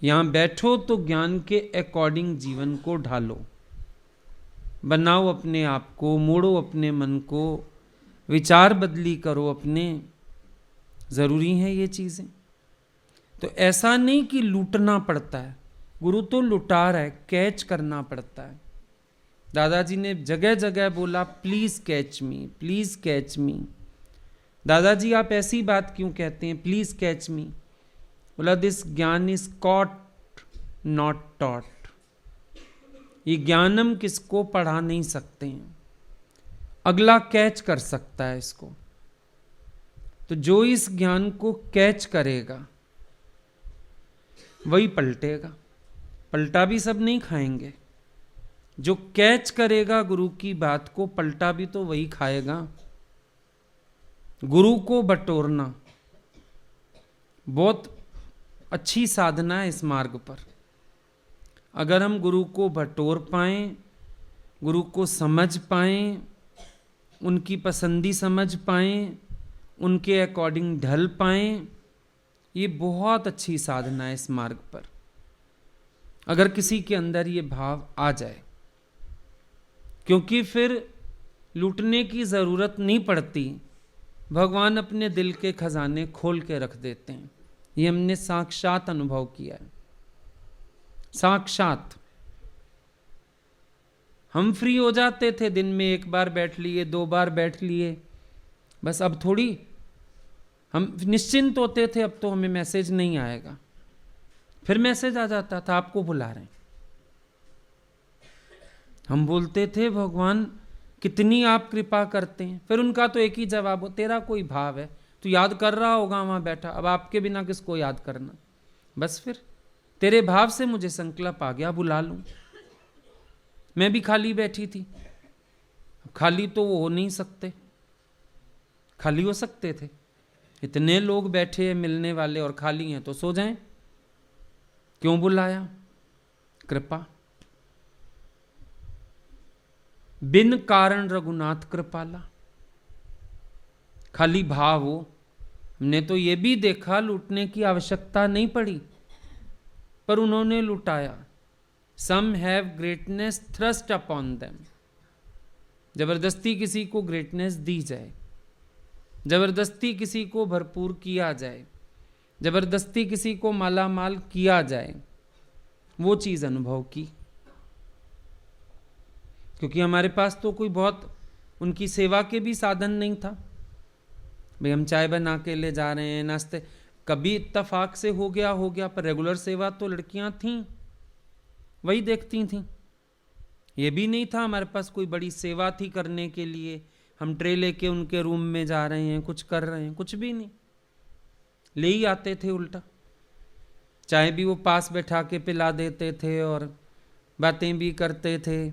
Speaker 1: यहां बैठो तो ज्ञान के अकॉर्डिंग जीवन को ढालो, बनाओ अपने आप को, मोड़ो अपने मन को, विचार बदली करो अपने, जरूरी है ये चीजें। तो ऐसा नहीं कि लूटना पड़ता है, गुरु तो लुटा रहा है, कैच करना पड़ता है। दादाजी ने जगह जगह बोला please catch me, please catch मी। दादाजी आप ऐसी बात क्यों कहते हैं, प्लीज कैच मी। बोला दिस ज्ञान इज कॉट नॉट टॉट, ये ज्ञान हम किसको पढ़ा नहीं सकते हैं, अगला कैच कर सकता है इसको। तो जो इस ज्ञान को कैच करेगा वही पलटेगा, पलटा भी सब नहीं खाएंगे। जो कैच करेगा गुरु की बात को, पलटा भी तो वही खाएगा। गुरु को बटोरना बहुत अच्छी साधना है इस मार्ग पर। अगर हम गुरु को बटोर पाएं, गुरु को समझ पाएं, उनकी पसंदी समझ पाएं, उनके अकॉर्डिंग ढल पाएं, ये बहुत अच्छी साधना है इस मार्ग पर। अगर किसी के अंदर ये भाव आ जाए, क्योंकि फिर लूटने की जरूरत नहीं पड़ती, भगवान अपने दिल के खजाने खोल के रख देते हैं। ये हमने साक्षात अनुभव किया है, साक्षात। हम फ्री हो जाते थे, दिन में 1 बार बैठ लिए, 2 बार बैठ लिए, बस। अब थोड़ी हम निश्चिंत होते थे, अब तो हमें मैसेज नहीं आएगा, फिर मैसेज आ जाता था आपको बुला रहे हैं। हम बोलते थे भगवान कितनी आप कृपा करते हैं, फिर उनका तो एक ही जवाब हो, तेरा कोई भाव है, तू याद कर रहा होगा वहां बैठा, अब आपके बिना किसको याद करना, बस फिर तेरे भाव से मुझे संकल्प आ गया बुला लूं। मैं भी खाली बैठी थी, खाली तो वो हो नहीं सकते, खाली हो सकते थे, इतने लोग बैठे हैं मिलने वाले और खाली हैं तो सो जाएं, क्यों बुलाया? कृपा। बिन कारण रघुनाथ कृपाला, खाली भाव हो। हमने तो ये भी देखा लूटने की आवश्यकता नहीं पड़ी, पर उन्होंने लुटाया। Some have greatness thrust upon them, जबरदस्ती किसी को ग्रेटनेस दी जाए, जबरदस्ती किसी को भरपूर किया जाए, जबरदस्ती किसी को माला माल किया जाए, वो चीज अनुभव की। क्योंकि हमारे पास तो कोई बहुत उनकी सेवा के भी साधन नहीं था। भाई हम चाय बना के ले जा रहे हैं, नाश्ते, कभी इत्तफाक से हो गया, पर रेगुलर सेवा तो लड़कियां थीं, वही देखती थीं। ये भी नहीं था हमारे पास कोई बड़ी सेवा थी करने के लिए, हम ट्रे लेके उनके रूम में जा रहे हैं, कुछ कर रहे हैं, कुछ भी नहीं, ले ही आते थे उल्टा। चाय भी वो पास बैठा के पिला देते थे और बातें भी करते थे,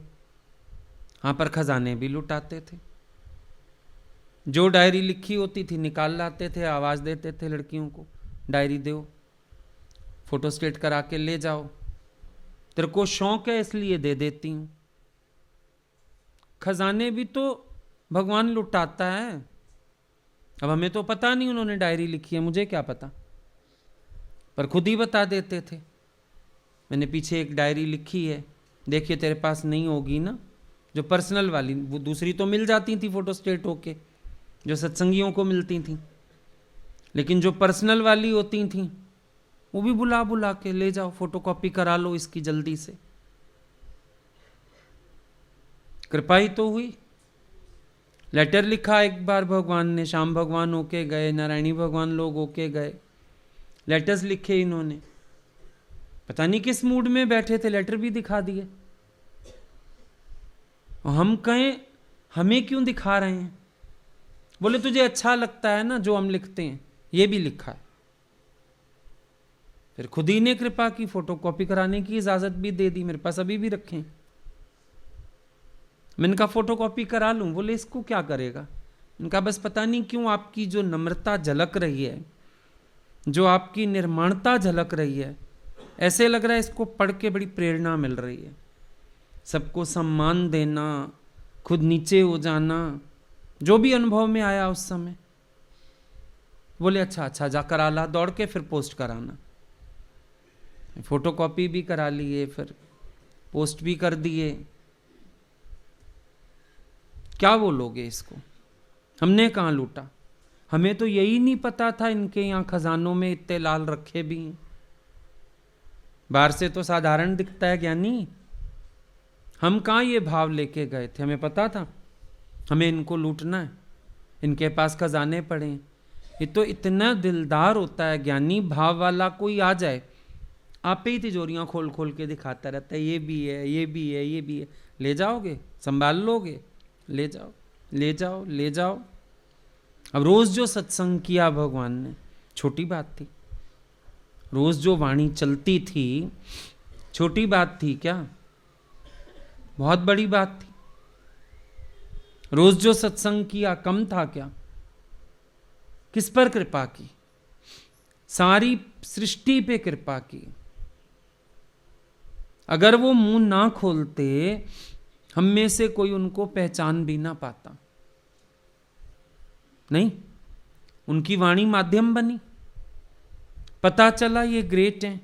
Speaker 1: हाँ, पर खजाने भी लुटाते थे। जो डायरी लिखी होती थी निकाल लाते थे, आवाज देते थे लड़कियों को, डायरी दो, फोटो स्टेट करा के ले जाओ, तेरे को शौक है इसलिए दे देती हूं। खजाने भी तो भगवान लुटाता है। अब हमें तो पता नहीं उन्होंने डायरी लिखी है, मुझे क्या पता, पर खुद ही बता देते थे, मैंने पीछे एक डायरी लिखी है, देखिए तेरे पास नहीं होगी ना, जो पर्सनल वाली, वो दूसरी तो मिल जाती थी फोटो स्टेट होके, जो सत्संगियों को मिलती थी, लेकिन जो पर्सनल वाली होती थी वो भी बुला बुला के ले जाओ, फोटोकॉपी करा लो इसकी जल्दी से। कृपा ही तो हुई। लेटर लिखा एक बार भगवान ने, श्याम भगवान होके गए, नारायणी भगवान लोग होके गए, लेटर्स लिखे इन्होंने, पता नहीं किस मूड में बैठे थे, लेटर भी दिखा दिए। हम कहें हमें क्यों दिखा रहे हैं? बोले तुझे अच्छा लगता है ना जो हम लिखते हैं, ये भी लिखा है। फिर खुद ही ने कृपा की, फोटोकॉपी कराने की इजाजत भी दे दी, मेरे पास अभी भी रखे हैं। मैंने कहा फोटोकॉपी करा लूं, बोले इसको क्या करेगा? इनका बस पता नहीं क्यों आपकी जो नम्रता झलक रही है, जो आपकी निर्माणता झलक रही है, ऐसे लग रहा है इसको पढ़ के बड़ी प्रेरणा मिल रही है। सबको सम्मान देना, खुद नीचे हो जाना, जो भी अनुभव में आया उस समय। बोले अच्छा जा करा ला, दौड़ के फिर पोस्ट कराना। फोटोकॉपी भी करा लिए, फिर पोस्ट भी कर दिए। क्या बोलोगे इसको? हमने कहाँ लूटा? हमें तो यही नहीं पता था इनके यहाँ खजानों में इतने लाल रखे भी हैं। बाहर से तो साधारण दिखता है ज्ञानी, हम कहाँ ये भाव लेके गए थे? हमें पता था हमें इनको लूटना है, इनके पास खजाने पड़े हैं। ये तो इतना दिलदार होता है ज्ञानी, भाव वाला कोई आ जाए आप ही तिजोरियां खोल खोल के दिखाता रहता है, ये भी है, ये भी है, ये भी है। ले जाओगे, संभाल लोगे, ले जाओ, ले जाओ, ले जाओ। अब रोज जो सत्संग किया भगवान ने, छोटी बात थी? रोज जो वाणी चलती थी, छोटी बात थी क्या? बहुत बड़ी बात थी। रोज जो सत्संग किया, कम था क्या? किस पर कृपा की? सारी सृष्टि पे कृपा की। अगर वो मुंह ना खोलते, हम में से कोई उनको पहचान भी ना पाता। नहीं, उनकी वाणी माध्यम बनी, पता चला ये ग्रेट है।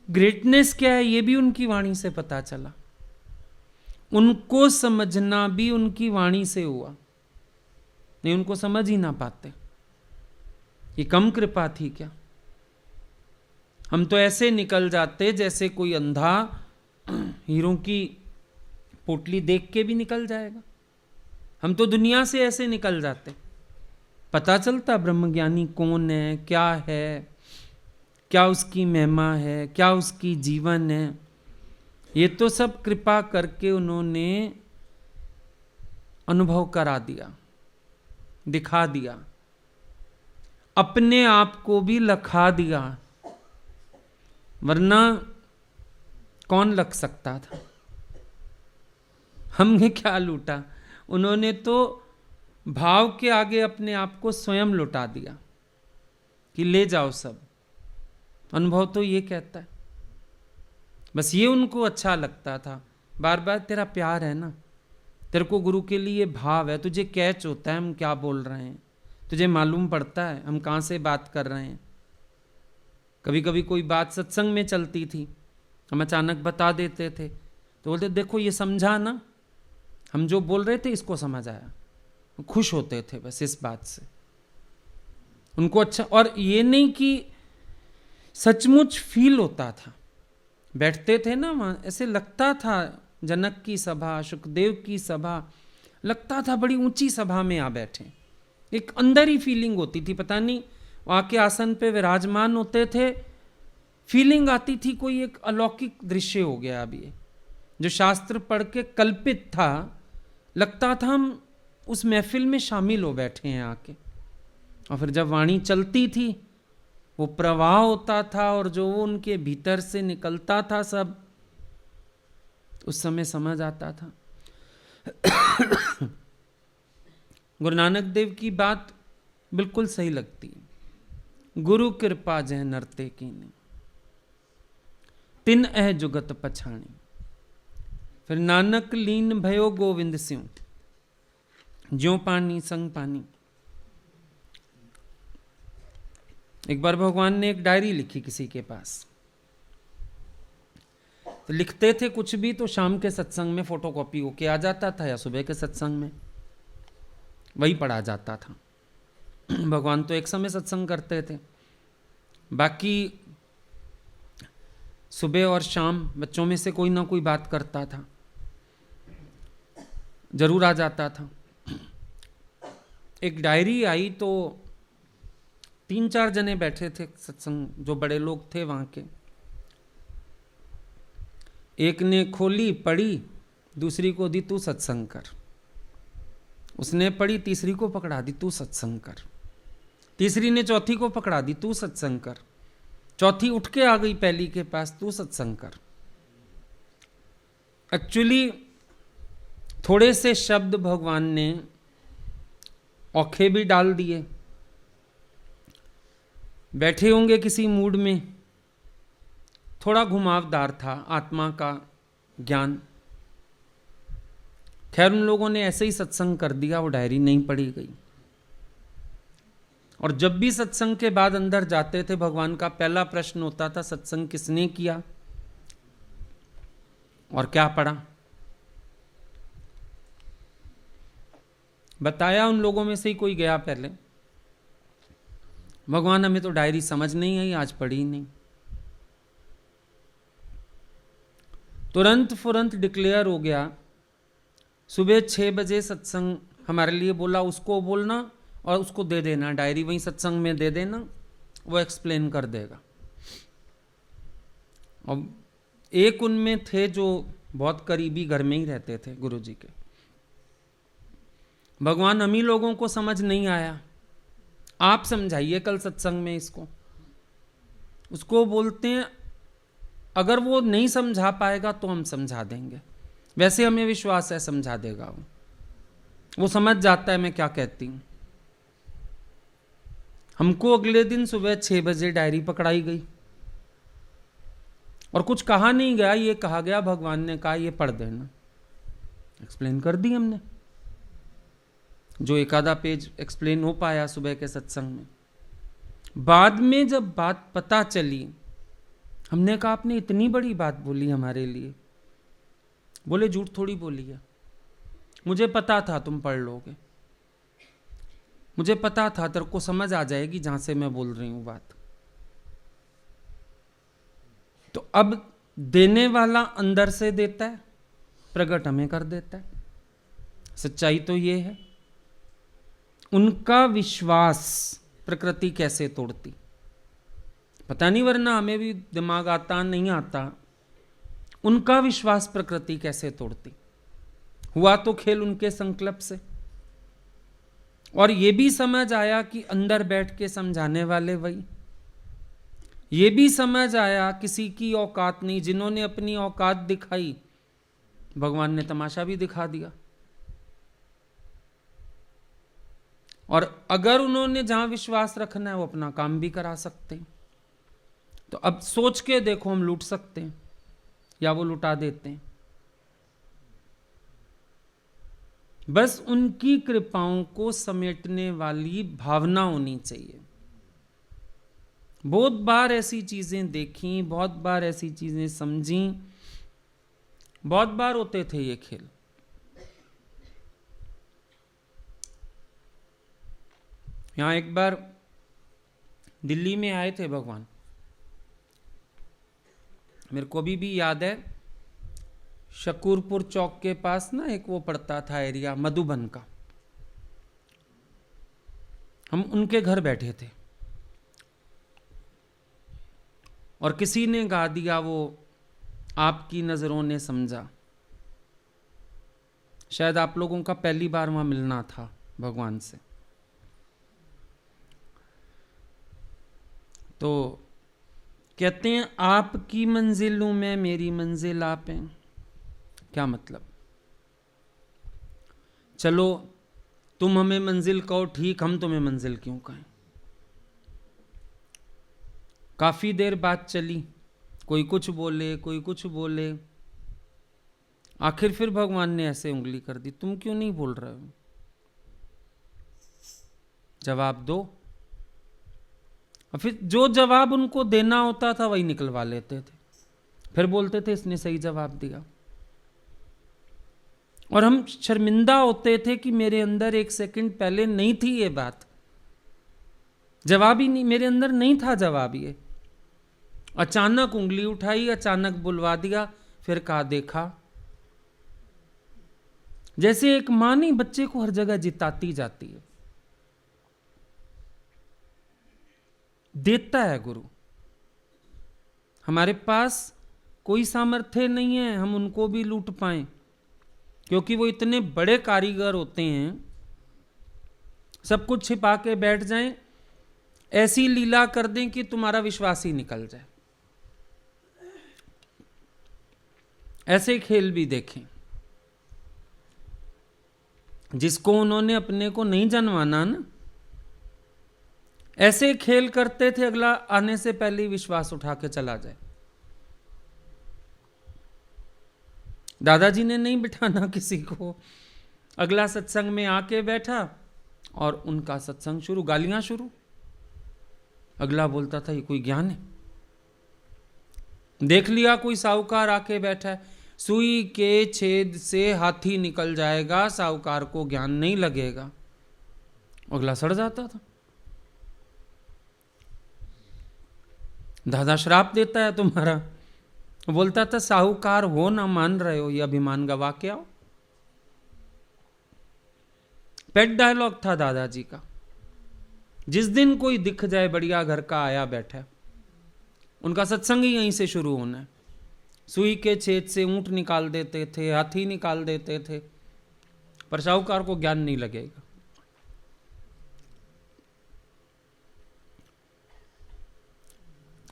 Speaker 1: ग्रेटनेस क्या है ये भी उनकी वाणी से पता चला। उनको समझना भी उनकी वाणी से हुआ। नहीं, उनको समझ ही ना पाते। ये कम कृपा थी क्या? हम तो ऐसे निकल जाते जैसे कोई अंधा हीरों की पोटली देख के भी निकल जाएगा। हम तो दुनिया से ऐसे निकल जाते, पता चलता ब्रह्मज्ञानी कौन है, क्या उसकी महिमा है, क्या उसकी जीवन है। ये तो सब कृपा करके उन्होंने अनुभव करा दिया, दिखा दिया, अपने आप को भी लखा दिया, वरना कौन लख सकता था। हमने क्या लूटा, उन्होंने तो भाव के आगे अपने आप को स्वयं लुटा दिया कि ले जाओ सब। अनुभव तो ये कहता है, बस ये उनको अच्छा लगता था। बार बार तेरा प्यार है ना, तेरे को गुरु के लिए भाव है, तुझे कैच होता है हम क्या बोल रहे हैं, तुझे मालूम पड़ता है हम कहाँ से बात कर रहे हैं। कभी कभी कोई बात सत्संग में चलती थी, हम अचानक बता देते थे तो बोलते देखो ये समझा ना, हम जो बोल रहे थे इसको समझ आया। खुश होते थे बस इस बात से, उनको अच्छा। और ये नहीं कि सचमुच फील होता था, बैठते थे ना वहाँ, ऐसे लगता था जनक की सभा, सुखदेव की सभा, लगता था बड़ी ऊंची सभा में आ बैठे। एक अंदर ही फीलिंग होती थी, पता नहीं वहाँ के आसन पे विराजमान होते थे, फीलिंग आती थी कोई एक अलौकिक दृश्य हो गया। अब ये जो शास्त्र पढ़ के कल्पित था, लगता था हम उस महफिल में शामिल हो बैठे हैं आके। और फिर जब वाणी चलती थी, वो प्रवाह होता था और जो वो उनके भीतर से निकलता था सब, उस समय समझ आता था। गुरु नानक देव की बात बिल्कुल सही लगती है, गुरु कृपा जह नरते कीनी, तिन एह जुगत पछाणी। फिर नानक लीन भयो गोविंद स्यों, ज्यों पानी संग पानी। एक बार भगवान ने एक डायरी लिखी किसी के पास, तो लिखते थे कुछ भी तो शाम के सत्संग में फोटोकॉपी होके आ जाता था, या सुबह के सत्संग में वही पढ़ा जाता था। भगवान तो एक समय सत्संग करते थे, बाकी सुबह और शाम बच्चों में से कोई ना कोई बात करता था, जरूर आ जाता था। एक डायरी आई तो 3-4 जने बैठे थे सत्संग, जो बड़े लोग थे वहाँ के। एक ने खोली, पढ़ी, दूसरी को दी, तू सत्संग कर। उसने पढ़ी, तीसरी को पकड़ा दी, तू सत्संग कर। तीसरी ने चौथी को पकड़ा दी, तू सत्संग कर। चौथी उठ के आ गई पहली के पास, तू सत्संग कर। एक्चुअली थोड़े से शब्द भगवान ने औखे भी डाल दिए। बैठे होंगे किसी मूड में, थोड़ा घुमावदार था आत्मा का ज्ञान। खैर उन लोगों ने ऐसे ही सत्संग कर दिया, वो डायरी नहीं पढ़ी गई। और जब भी सत्संग के बाद अंदर जाते थे, भगवान का पहला प्रश्न होता था, सत्संग किसने किया और क्या पढ़ा। बताया उन लोगों में से ही कोई गया पहले, भगवान हमें तो डायरी समझ नहीं आई, आज पढ़ी ही नहीं। तुरंत फुरंत डिक्लेयर हो गया, सुबह 6 बजे सत्संग हमारे लिए बोला, उसको बोलना और उसको दे देना डायरी, वहीं सत्संग में दे देना, वो एक्सप्लेन कर देगा। और एक उनमें थे जो बहुत करीबी घर में ही रहते थे गुरु जी के। भगवान हम ही लोगों को समझ नहीं आया, आप समझाइए कल सत्संग में इसको। उसको बोलते हैं अगर वो नहीं समझा पाएगा तो हम समझा देंगे, वैसे हमें विश्वास है समझा देगा वो समझ जाता है मैं क्या कहती हूँ। हमको अगले दिन सुबह 6 बजे डायरी पकड़ाई गई और कुछ कहा नहीं गया, ये कहा गया भगवान ने कहा ये पढ़ देना। एक्सप्लेन कर दी हमने, जो एक आधा पेज एक्सप्लेन हो पाया सुबह के सत्संग में। बाद में जब बात पता चली, हमने कहा आपने इतनी बड़ी बात बोली हमारे लिए। बोले झूठ थोड़ी बोली है, मुझे पता था तुम पढ़ लोगे, मुझे पता था तेरे को समझ आ जाएगी जहां से मैं बोल रही हूं बात। तो अब देने वाला अंदर से देता है प्रकट हमें कर देता है। सच्चाई तो ये है। उनका विश्वास प्रकृति कैसे तोड़ती पता नहीं, वरना हमें भी दिमाग आता नहीं आता। उनका विश्वास प्रकृति कैसे तोड़ती। हुआ तो खेल उनके संकल्प से, और ये भी समझ आया कि अंदर बैठ के समझाने वाले वही। ये भी समझ आया किसी की औकात नहीं। जिन्होंने अपनी औकात दिखाई, भगवान ने तमाशा भी दिखा दिया। और अगर उन्होंने जहां विश्वास रखना है वो अपना काम भी करा सकते हैं। तो अब सोच के देखो, हम लूट सकते हैं या वो लुटा देते हैं। बस उनकी कृपाओं को समेटने वाली भावना होनी चाहिए। बहुत बार ऐसी चीजें देखी, बहुत बार ऐसी चीजें समझी, बहुत बार होते थे ये खेल। यहां एक बार दिल्ली में आए थे भगवान, मेरे को भी याद है। शकूरपुर चौक के पास ना एक वो पड़ता था एरिया मधुबन का, हम उनके घर बैठे थे और किसी ने गा दिया वो आपकी नजरों ने समझा। शायद आप लोगों का पहली बार वहां मिलना था भगवान से। तो कहते हैं आपकी मंजिल हूं मैं, मेरी मंजिल आप हैं। क्या मतलब? चलो तुम हमें मंजिल कहो ठीक, हम तुम्हें मंजिल क्यों कहें। काफी देर बात चली, कोई कुछ बोले कोई कुछ बोले। आखिर फिर भगवान ने ऐसे उंगली कर दी, तुम क्यों नहीं बोल रहे हो, जवाब दो। और फिर जो जवाब उनको देना होता था वही निकलवा लेते थे। फिर बोलते थे इसने सही जवाब दिया। और हम शर्मिंदा होते थे कि मेरे अंदर एक सेकंड पहले नहीं थी ये बात, जवाब ही नहीं, मेरे अंदर नहीं था जवाब। ये अचानक उंगली उठाई, अचानक बुलवा दिया, फिर कहा देखा। जैसे एक मां नहीं बच्चे को हर जगह जिताती जाती है, देता है गुरु। हमारे पास कोई सामर्थ्य नहीं है हम उनको भी लूट पाएं, क्योंकि वो इतने बड़े कारीगर होते हैं, सब कुछ छिपा के बैठ जाएं, ऐसी लीला कर दें कि तुम्हारा विश्वास ही निकल जाए। ऐसे खेल भी देखें। जिसको उन्होंने अपने को नहीं जनवाना ना, ऐसे खेल करते थे अगला आने से पहले ही विश्वास उठा के चला जाए। दादाजी ने नहीं बिठाना किसी को, अगला सत्संग में आके बैठा और उनका सत्संग शुरू, गालियां शुरू। अगला बोलता था ये कोई ज्ञान है। देख लिया कोई साहूकार आके बैठा है, सुई के छेद से हाथी निकल जाएगा, साहूकार को ज्ञान नहीं लगेगा। अगला सड़ जाता था। दादा श्राप देता है तुम्हारा। बोलता था साहूकार हो ना मान रहे हो, ये अभिमान गवा के आओ। पेट डायलॉग था दादाजी का। जिस दिन कोई दिख जाए बढ़िया घर का आया बैठा, उनका सत्संग ही यहीं से शुरू होना है। सुई के छेद से ऊंट निकाल देते थे, हाथी निकाल देते थे, पर साहूकार को ज्ञान नहीं लगेगा।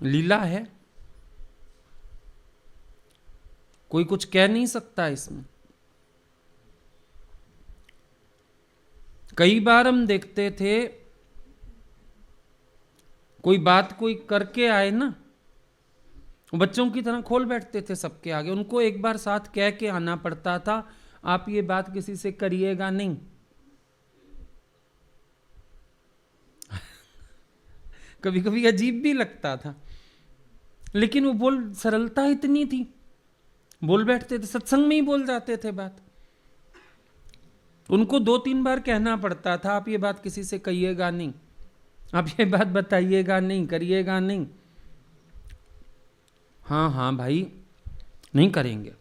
Speaker 1: लीला है, कोई कुछ कह नहीं सकता इसमें। कई बार हम देखते थे कोई बात कोई करके आए ना, बच्चों की तरह खोल बैठते थे सबके आगे। उनको एक बार साथ कह के आना पड़ता था, आप ये बात किसी से करिएगा नहीं। कभी कभी अजीब भी लगता था, लेकिन वो बोल सरलता इतनी थी, बोल बैठते थे, सत्संग में ही बोल जाते थे बात। उनको 2-3 बार कहना पड़ता था, आप ये बात किसी से कहिएगा नहीं, आप ये बात बताइएगा नहीं, करिएगा नहीं। हाँ हाँ भाई नहीं करेंगे,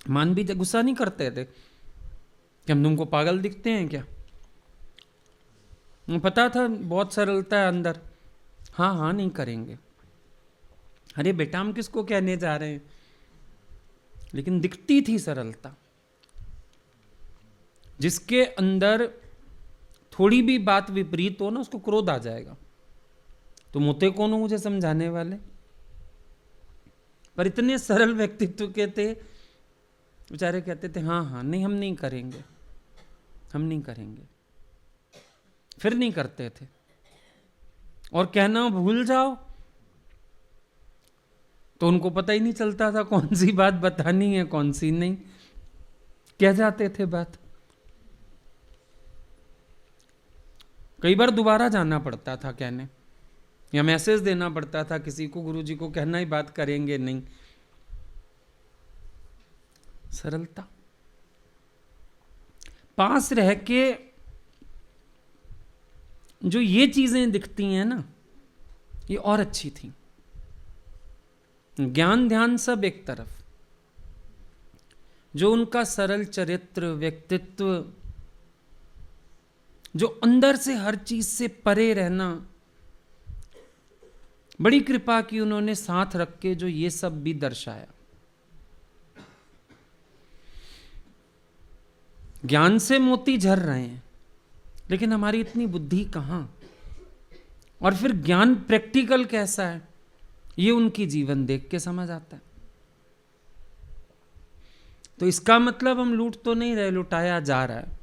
Speaker 1: मान भी गुस्सा नहीं करते थे कि हम तुमको पागल दिखते हैं क्या। पता था बहुत सरलता है अंदर, हाँ हाँ नहीं करेंगे, अरे बेटा हम किसको कहने जा रहे हैं, लेकिन दिखती थी सरलता। जिसके अंदर थोड़ी भी बात विपरीत हो ना, उसको क्रोध आ जाएगा। तुम होते कौन हो मुझे समझाने वाले? पर इतने सरल व्यक्तित्व के थे, बेचारे कहते थे हाँ हाँ नहीं, हम नहीं करेंगे, हम नहीं करेंगे, फिर नहीं करते थे। और कहना भूल जाओ तो उनको पता ही नहीं चलता था कौन सी बात बतानी है कौन सी नहीं, कह जाते थे बात। कई बार दोबारा जाना पड़ता था कहने, या मैसेज देना पड़ता था किसी को, गुरुजी को कहना ही बात करेंगे नहीं। सरलता। पास रह के जो ये चीजें दिखती हैं ना, ये और अच्छी थी। ज्ञान ध्यान सब एक तरफ, जो उनका सरल चरित्र, व्यक्तित्व, जो अंदर से हर चीज से परे रहना, बड़ी कृपा की उन्होंने साथ रख के जो ये सब भी दर्शाया। ज्ञान से मोती झर रहे हैं, लेकिन हमारी इतनी बुद्धि कहां। और फिर ज्ञान प्रैक्टिकल कैसा है, ये उनकी जीवन देख के समझ आता है। तो इसका मतलब हम लूट तो नहीं रहे, लुटाया जा रहा है।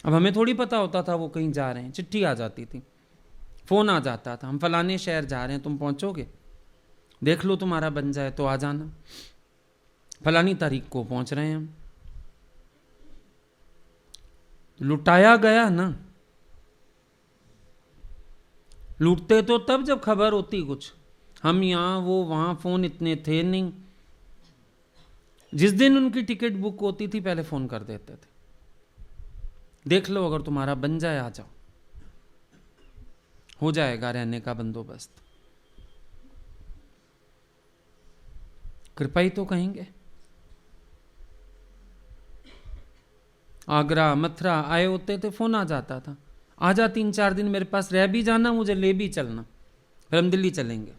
Speaker 1: अब हमें थोड़ी पता होता था वो कहीं जा रहे हैं, चिट्ठी आ जाती थी, फोन आ जाता था, हम फलाने शहर जा रहे हैं, तुम पहुंचोगे, देख लो तुम्हारा बन जाए तो आ जाना, फलानी तारीख को पहुंच रहे हैं हम। लुटाया गया ना। लूटते तो तब जब खबर होती कुछ, हम यहां वो वहां, फोन इतने थे नहीं। जिस दिन उनकी टिकट बुक होती थी पहले फोन कर देते थे, देख लो अगर तुम्हारा बन जाए आ जाओ, हो जाएगा रहने का बंदोबस्त। कृपा ही तो कहेंगे। आगरा मथुरा आए होते थे, फोन आ जाता था, आ जा 3-4 दिन मेरे पास रह भी जाना, मुझे ले भी चलना, फिर हम दिल्ली चलेंगे।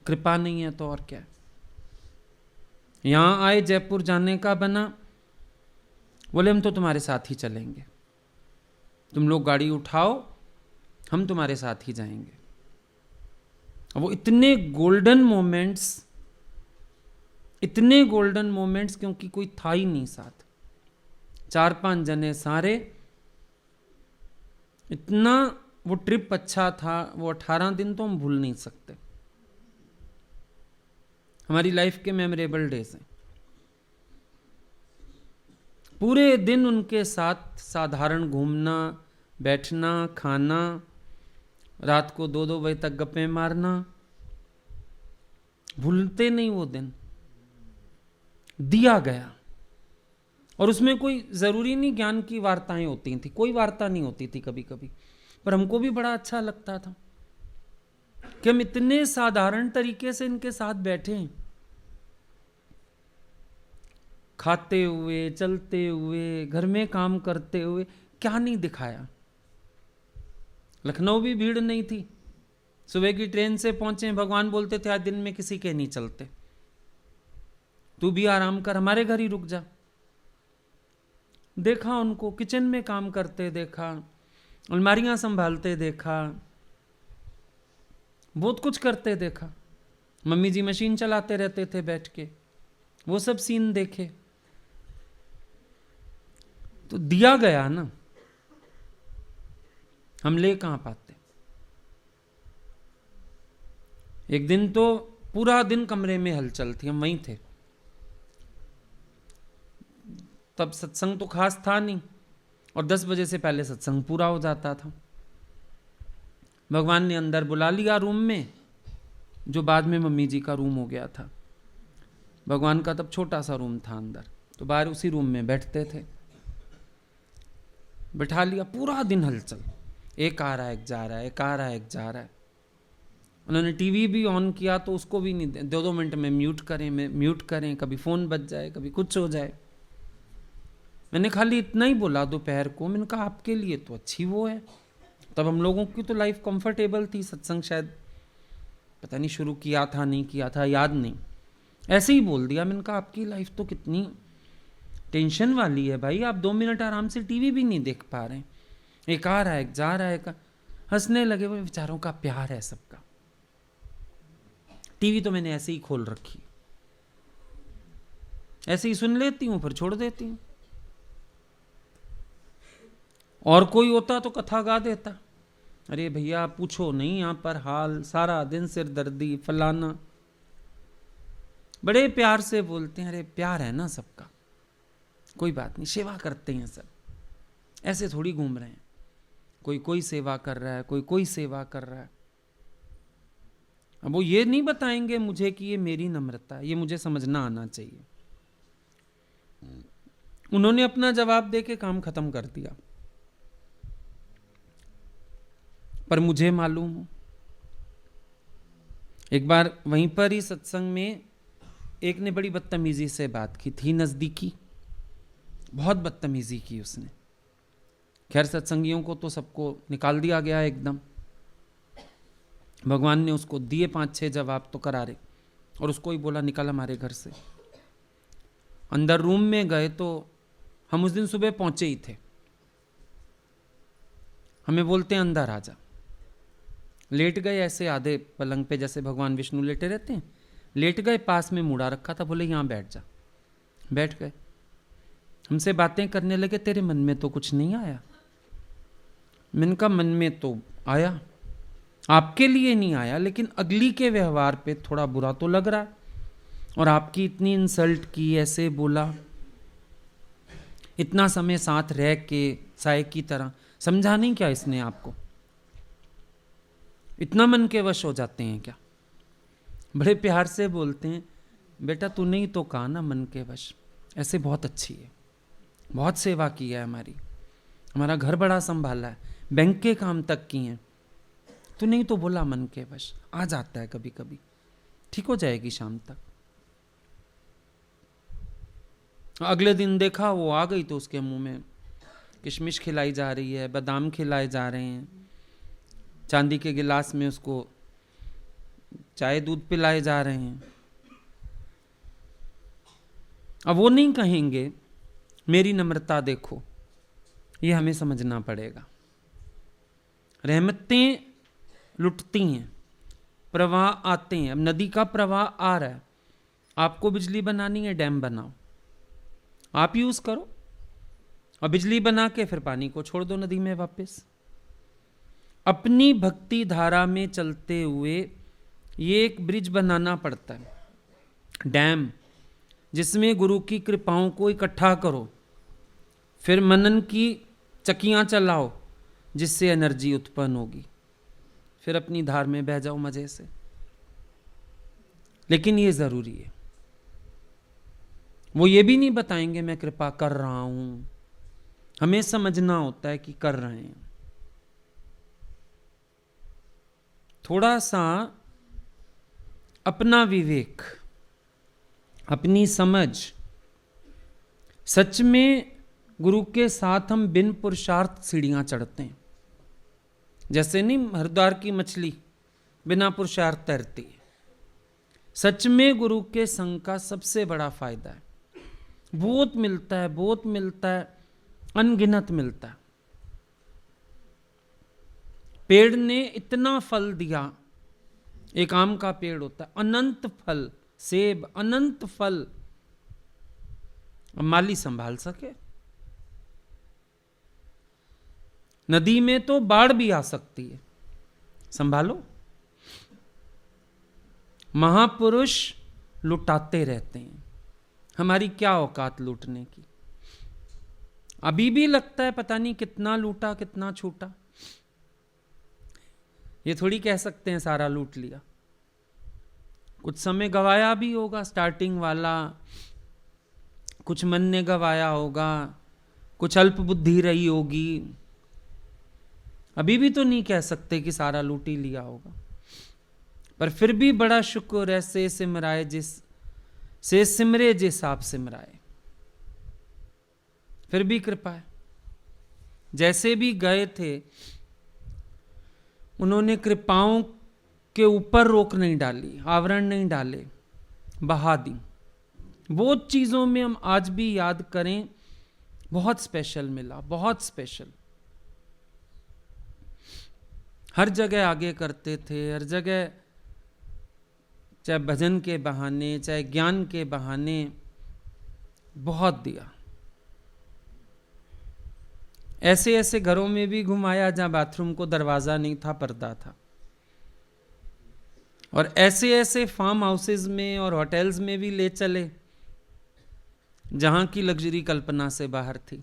Speaker 1: कृपा नहीं है तो और क्या है। यहां आए, जयपुर जाने का बना, बोले हम तो तुम्हारे साथ ही चलेंगे, तुम लोग गाड़ी उठाओ, हम तुम्हारे साथ ही जाएंगे। वो इतने गोल्डन मोमेंट्स, क्योंकि कोई था ही नहीं साथ, 4-5 जने सारे। इतना वो ट्रिप अच्छा था, वो 18 दिन तो हम भूल नहीं सकते, हमारी लाइफ के मेमोरेबल डेज हैं। पूरे दिन उनके साथ साधारण घूमना, बैठना, खाना, रात को 2-2 बजे तक गप्पे मारना, भूलते नहीं वो दिन। दिया गया, और उसमें कोई जरूरी नहीं ज्ञान की वार्ताएं होती थी, कोई वार्ता नहीं होती थी कभी कभी, पर हमको भी बड़ा अच्छा लगता था कि हम इतने साधारण तरीके से इनके साथ बैठे हैं, खाते हुए, चलते हुए, घर में काम करते हुए, क्या नहीं दिखाया। लखनऊ भी भीड़ नहीं थी, सुबह की ट्रेन से पहुंचे, भगवान बोलते थे आज दिन में किसी के नहीं चलते, तू भी आराम कर, हमारे घर ही रुक जा। देखा उनको किचन में काम करते देखा, अलमारियां संभालते देखा, बहुत कुछ करते देखा। मम्मी जी मशीन चलाते रहते थे बैठ के, वो सब सीन देखे। तो दिया गया ना, हम ले कहां पाते। एक दिन तो पूरा दिन कमरे में हलचल थी, हम वहीं थे, तब सत्संग तो खास था नहीं, और 10 बजे से पहले सत्संग पूरा हो जाता था। भगवान ने अंदर बुला लिया रूम में, जो बाद में मम्मी जी का रूम हो गया था। भगवान का तब छोटा सा रूम था अंदर, तो बाहर उसी रूम में बैठते थे। बैठा लिया, पूरा दिन हलचल, एक आ रहा है एक जा रहा है, एक आ रहा है एक जा रहा है। उन्होंने टीवी भी ऑन किया तो उसको भी नहीं, 2-2 मिनट में म्यूट करें, कभी फ़ोन बज जाए, कभी कुछ हो जाए। मैंने खाली इतना ही बोला दोपहर को, मैंने कहा आपके लिए तो अच्छी वो है। तब हम लोगों की तो लाइफ कंफर्टेबल थी, सत्संग शायद पता नहीं शुरू किया था नहीं किया था, याद नहीं, ऐसे ही बोल दिया। मैंने कहा आपकी लाइफ तो कितनी टेंशन वाली है भाई, आप 2 मिनट आराम से टीवी भी नहीं देख पा रहे हैं, एक आ रहा है एक जा रहा है। हंसने लगे। वो बेचारों का प्यार है सबका। टीवी तो मैंने ऐसे ही खोल रखी, ऐसे ही सुन लेती हूँ फिर छोड़ देती हूँ। और कोई होता तो कथा गा देता, अरे भैया पूछो नहीं यहाँ पर हाल, सारा दिन सिर दर्दी फलाना। बड़े प्यार से बोलते हैं, अरे प्यार है ना सबका, कोई बात नहीं, सेवा करते हैं सब, ऐसे थोड़ी घूम रहे हैं, कोई सेवा कर रहा है, कोई सेवा कर रहा है। अब वो ये नहीं बताएंगे मुझे कि ये मेरी नम्रता है, ये मुझे समझना आना चाहिए। उन्होंने अपना जवाब देके काम खत्म कर दिया, पर मुझे मालूम हो। एक बार वहीं पर ही सत्संग में एक ने बड़ी बदतमीजी से बात की थी, नजदीकी, बहुत बदतमीजी की उसने। खैर सत्संगियों को तो सबको निकाल दिया गया एकदम, भगवान ने उसको दिए 5-6 जवाब तो करारे, और उसको ही बोला निकल हमारे घर से। अंदर रूम में गए तो हम उस दिन सुबह पहुंचे ही थे, हमें बोलते हैं अंदर आ जा। लेट गए ऐसे आधे पलंग पे, जैसे भगवान विष्णु लेटे रहते हैं, लेट गए, पास में मुड़ा रखा था, बोले यहाँ बैठ जा। बैठ गए, हमसे बातें करने लगे, तेरे मन में तो कुछ नहीं आया? मैंने कहा मन में तो आया, आपके लिए नहीं आया, लेकिन अगली के व्यवहार पे थोड़ा बुरा तो लग रहा है, और आपकी इतनी इंसल्ट की, ऐसे बोला, इतना समय साथ रह के साय की तरह, समझा नहीं क्या इसने आपको? इतना मन के वश हो जाते हैं क्या? बड़े प्यार से बोलते हैं, बेटा तूने ही तो कहा ना मन के वश, ऐसे बहुत अच्छी है, बहुत सेवा की है हमारी, हमारा घर बड़ा संभाला है, बैंक के काम तक किए हैं, तूने ही तो बोला मन के वश, आ जाता है कभी कभी, ठीक हो जाएगी शाम तक। अगले दिन देखा वो आ गई तो उसके मुंह में किशमिश खिलाई जा रही है, बादाम खिलाए जा रहे हैं, चांदी के गिलास में उसको चाय दूध पिलाए जा रहे हैं। अब वो नहीं कहेंगे मेरी नम्रता देखो, ये हमें समझना पड़ेगा। रहमतें लुटती हैं, प्रवाह आते हैं। अब नदी का प्रवाह आ रहा है, आपको बिजली बनानी है, डैम बनाओ, आप यूज करो, और बिजली बना के फिर पानी को छोड़ दो नदी में वापस। अपनी भक्ति धारा में चलते हुए ये एक ब्रिज बनाना पड़ता है, डैम, जिसमें गुरु की कृपाओं को इकट्ठा करो, फिर मनन की चकियां चलाओ जिससे एनर्जी उत्पन्न होगी, फिर अपनी धार में बह जाओ मजे से। लेकिन ये जरूरी है, वो ये भी नहीं बताएंगे मैं कृपा कर रहा हूं, हमें समझना होता है कि कर रहे हैं। थोड़ा सा अपना विवेक, अपनी समझ, सच में गुरु के साथ हम बिन पुरुषार्थ सीढ़ियां चढ़ते हैं, जैसे नहीं हरिद्वार की मछली बिना पुरुषार्थ तैरती है। सच में गुरु के संग का सबसे बड़ा फायदा है, बहुत मिलता है, बहुत मिलता है, अनगिनत मिलता है। पेड़ ने इतना फल दिया, एक आम का पेड़ होता है, अनंत फल, सेब, अनंत फल, माली संभाल सके? नदी में तो बाढ़ भी आ सकती है, संभालो? महापुरुष लुटाते रहते हैं, हमारी क्या औकात लूटने की? अभी भी लगता है पता नहीं कितना लूटा कितना छूटा, ये थोड़ी कह सकते हैं सारा लूट लिया। कुछ समय गवाया भी होगा, स्टार्टिंग वाला, कुछ मन ने गवाया होगा, कुछ अल्प बुद्धि रही होगी, अभी भी तो नहीं कह सकते कि सारा लूट ही लिया होगा। पर फिर भी बड़ा शुक्र ऐसे सिमराए जिस से सिमरे जिस आप सिमराए, फिर भी कृपा है। जैसे भी गए थे उन्होंने कृपाओं के ऊपर रोक नहीं डाली, आवरण नहीं डाले, बहा दी। वो चीजों में हम आज भी याद करें, बहुत स्पेशल मिला, बहुत स्पेशल। हर जगह आगे करते थे, हर जगह, चाहे भजन के बहाने, चाहे ज्ञान के बहाने, बहुत दिया। ऐसे ऐसे घरों में भी घुमाया जहां बाथरूम को दरवाजा नहीं था, पर्दा था। और ऐसे ऐसे फार्म हाउसेज में और होटल्स में भी ले चले जहां की लग्जरी कल्पना से बाहर थी।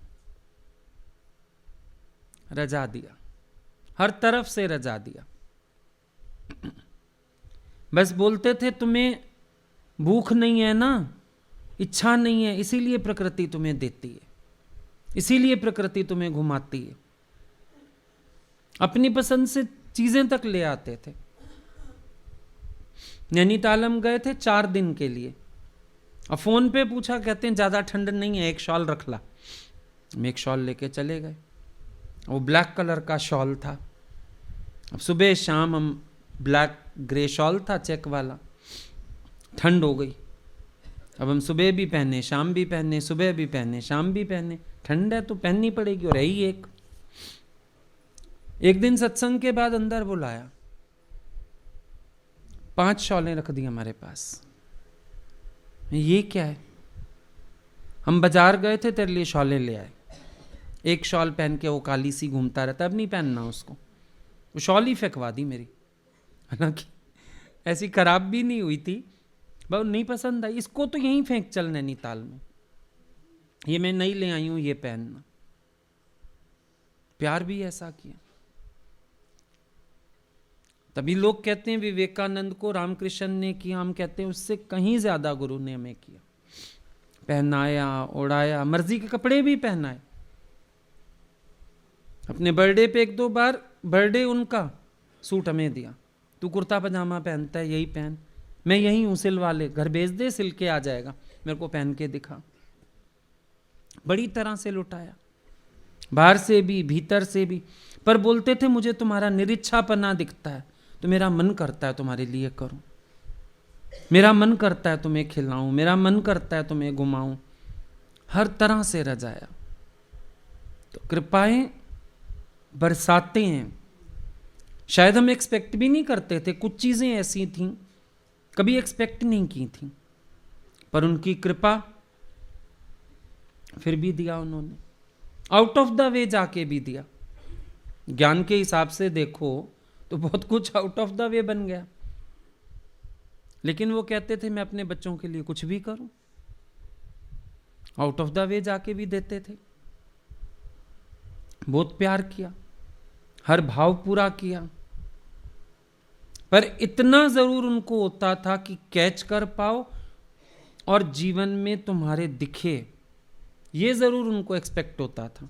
Speaker 1: रजा दिया, हर तरफ से रजा दिया। बस बोलते थे तुम्हें भूख नहीं है ना, इच्छा नहीं है, इसीलिए प्रकृति तुम्हें देती है, इसीलिए प्रकृति तुम्हें घुमाती है। अपनी पसंद से चीजें तक ले आते थे। नैनीताल हम गए थे 4 दिन के लिए, और फोन पे पूछा, कहते हैं ज्यादा ठंड नहीं है, एक शॉल रख ला। हम एक शॉल लेके चले गए, वो ब्लैक कलर का शॉल था। अब सुबह शाम हम, ब्लैक ग्रे शॉल था चेक वाला, ठंड हो गई। अब हम सुबह भी पहने, शाम भी पहने, सुबह भी पहने, शाम भी पहने, ठंड है तो पहननी पड़ेगी। और यही एक दिन सत्संग के बाद अंदर बुलाया, 5 शॉलें रख दी हमारे पास। ये क्या है? हम बाजार गए थे, तेरे लिए शॉलें ले आए। एक शॉल पहन के वो काली सी घूमता रहता, अब नहीं पहनना उसको। वो शॉल ही फेंकवा दी मेरी, हालांकि ऐसी खराब भी नहीं हुई थी, बहुत नहीं पसंद आई। इसको तो यहीं फेंक चल नैनीताल में, ये मैं नहीं ले आई हूं, ये पहनना। प्यार भी ऐसा किया। तभी लोग कहते हैं विवेकानंद को रामकृष्ण ने किया, हम कहते हैं उससे कहीं ज्यादा गुरु ने हमें किया। पहनाया, ओढ़ाया, मर्जी के कपड़े भी पहनाए। अपने बर्थडे पे 1-2 बार, बर्थडे उनका, सूट हमें दिया, तू कुर्ता पजामा पहनता है यही पहन, मैं यही हूं, सिल वाले घर भेज दे, सिल के आ जाएगा, मेरे को पहन के दिखा। बड़ी तरह से लुटाया, बाहर से भी भीतर से भी। पर बोलते थे मुझे तुम्हारा निरीक्षापना दिखता है, तो मेरा मन करता है तुम्हारे लिए करूं, मेरा मन करता है तुम्हें खिलाऊं, मेरा मन करता है तुम्हें घुमाऊं। हर तरह से रजाया। तो कृपाएं बरसाते हैं। शायद हम एक्सपेक्ट भी नहीं करते थे, कुछ चीजें ऐसी थीं कभी एक्सपेक्ट नहीं की थी, पर उनकी कृपा फिर भी दिया उन्होंने, आउट ऑफ द वे जाके भी दिया। ज्ञान के हिसाब से देखो तो बहुत कुछ आउट ऑफ द वे बन गया, लेकिन वो कहते थे मैं अपने बच्चों के लिए कुछ भी करूं, आउट ऑफ द वे जाके भी देते थे। बहुत प्यार किया, हर भाव पूरा किया, पर इतना जरूर उनको होता था कि कैच कर पाओ और जीवन में तुम्हारे दिखे, ये जरूर उनको एक्सपेक्ट होता था।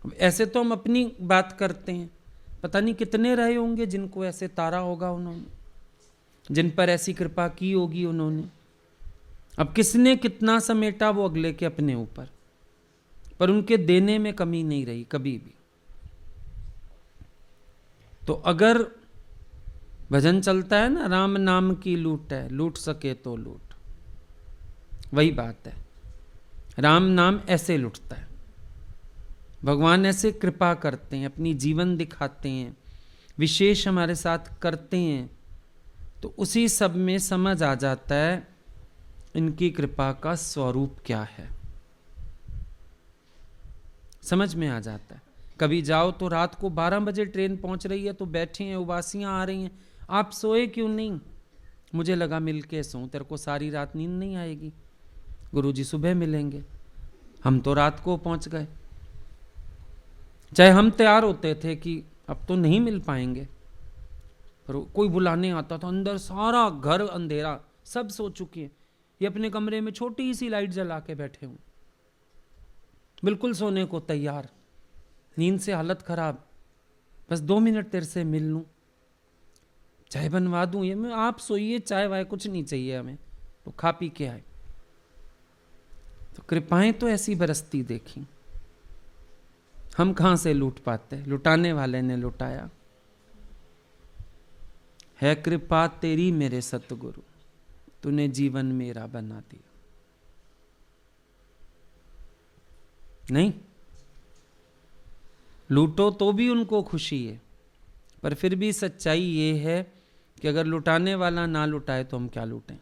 Speaker 1: ऐसे तो हम अपनी बात करते हैं, पता नहीं कितने रहे होंगे जिनको ऐसे तारा होगा उन्होंने, जिन पर ऐसी कृपा की होगी उन्होंने। अब किसने कितना समेटा वो अगले के अपने ऊपर, पर उनके देने में कमी नहीं रही कभी भी। तो अगर भजन चलता है ना, राम नाम की लूट है, लूट सके तो लूट, वही बात है। राम नाम ऐसे लुटता है, भगवान ऐसे कृपा करते हैं, अपनी जीवन दिखाते हैं, विशेष हमारे साथ करते हैं, तो उसी सब में समझ आ जाता है इनकी कृपा का स्वरूप क्या है, समझ में आ जाता है। कभी जाओ तो रात को 12 बजे ट्रेन पहुंच रही है तो बैठे हैं, उबासियां आ रही हैं, आप सोए क्यों नहीं? मुझे लगा मिल के सोऊं, तेरे को सारी रात नींद नहीं आएगी, गुरुजी सुबह मिलेंगे। हम तो रात को पहुंच गए, चाहे हम तैयार होते थे कि अब तो नहीं मिल पाएंगे, पर कोई बुलाने आता था, अंदर सारा घर अंधेरा, सब सो चुके हैं, ये अपने कमरे में छोटी सी लाइट जला के बैठे हूं, बिल्कुल सोने को तैयार, नींद से हालत खराब, बस 2 मिनट तेरे से मिल लूं। चाय बनवा दूं, ये मैं, आप सोइए, चाय वाय कुछ नहीं चाहिए हमें, तो खा पी के आए। तो कृपाएं तो ऐसी बरसती देखी। हम कहां से लूट पाते, लुटाने वाले ने लुटाया। है कृपा तेरी मेरे सतगुरु, तूने जीवन मेरा बना दिया। नहीं, लूटो तो भी उनको खुशी है, पर फिर भी सच्चाई ये है कि अगर लुटाने वाला ना लुटाए तो हम क्या लूटें।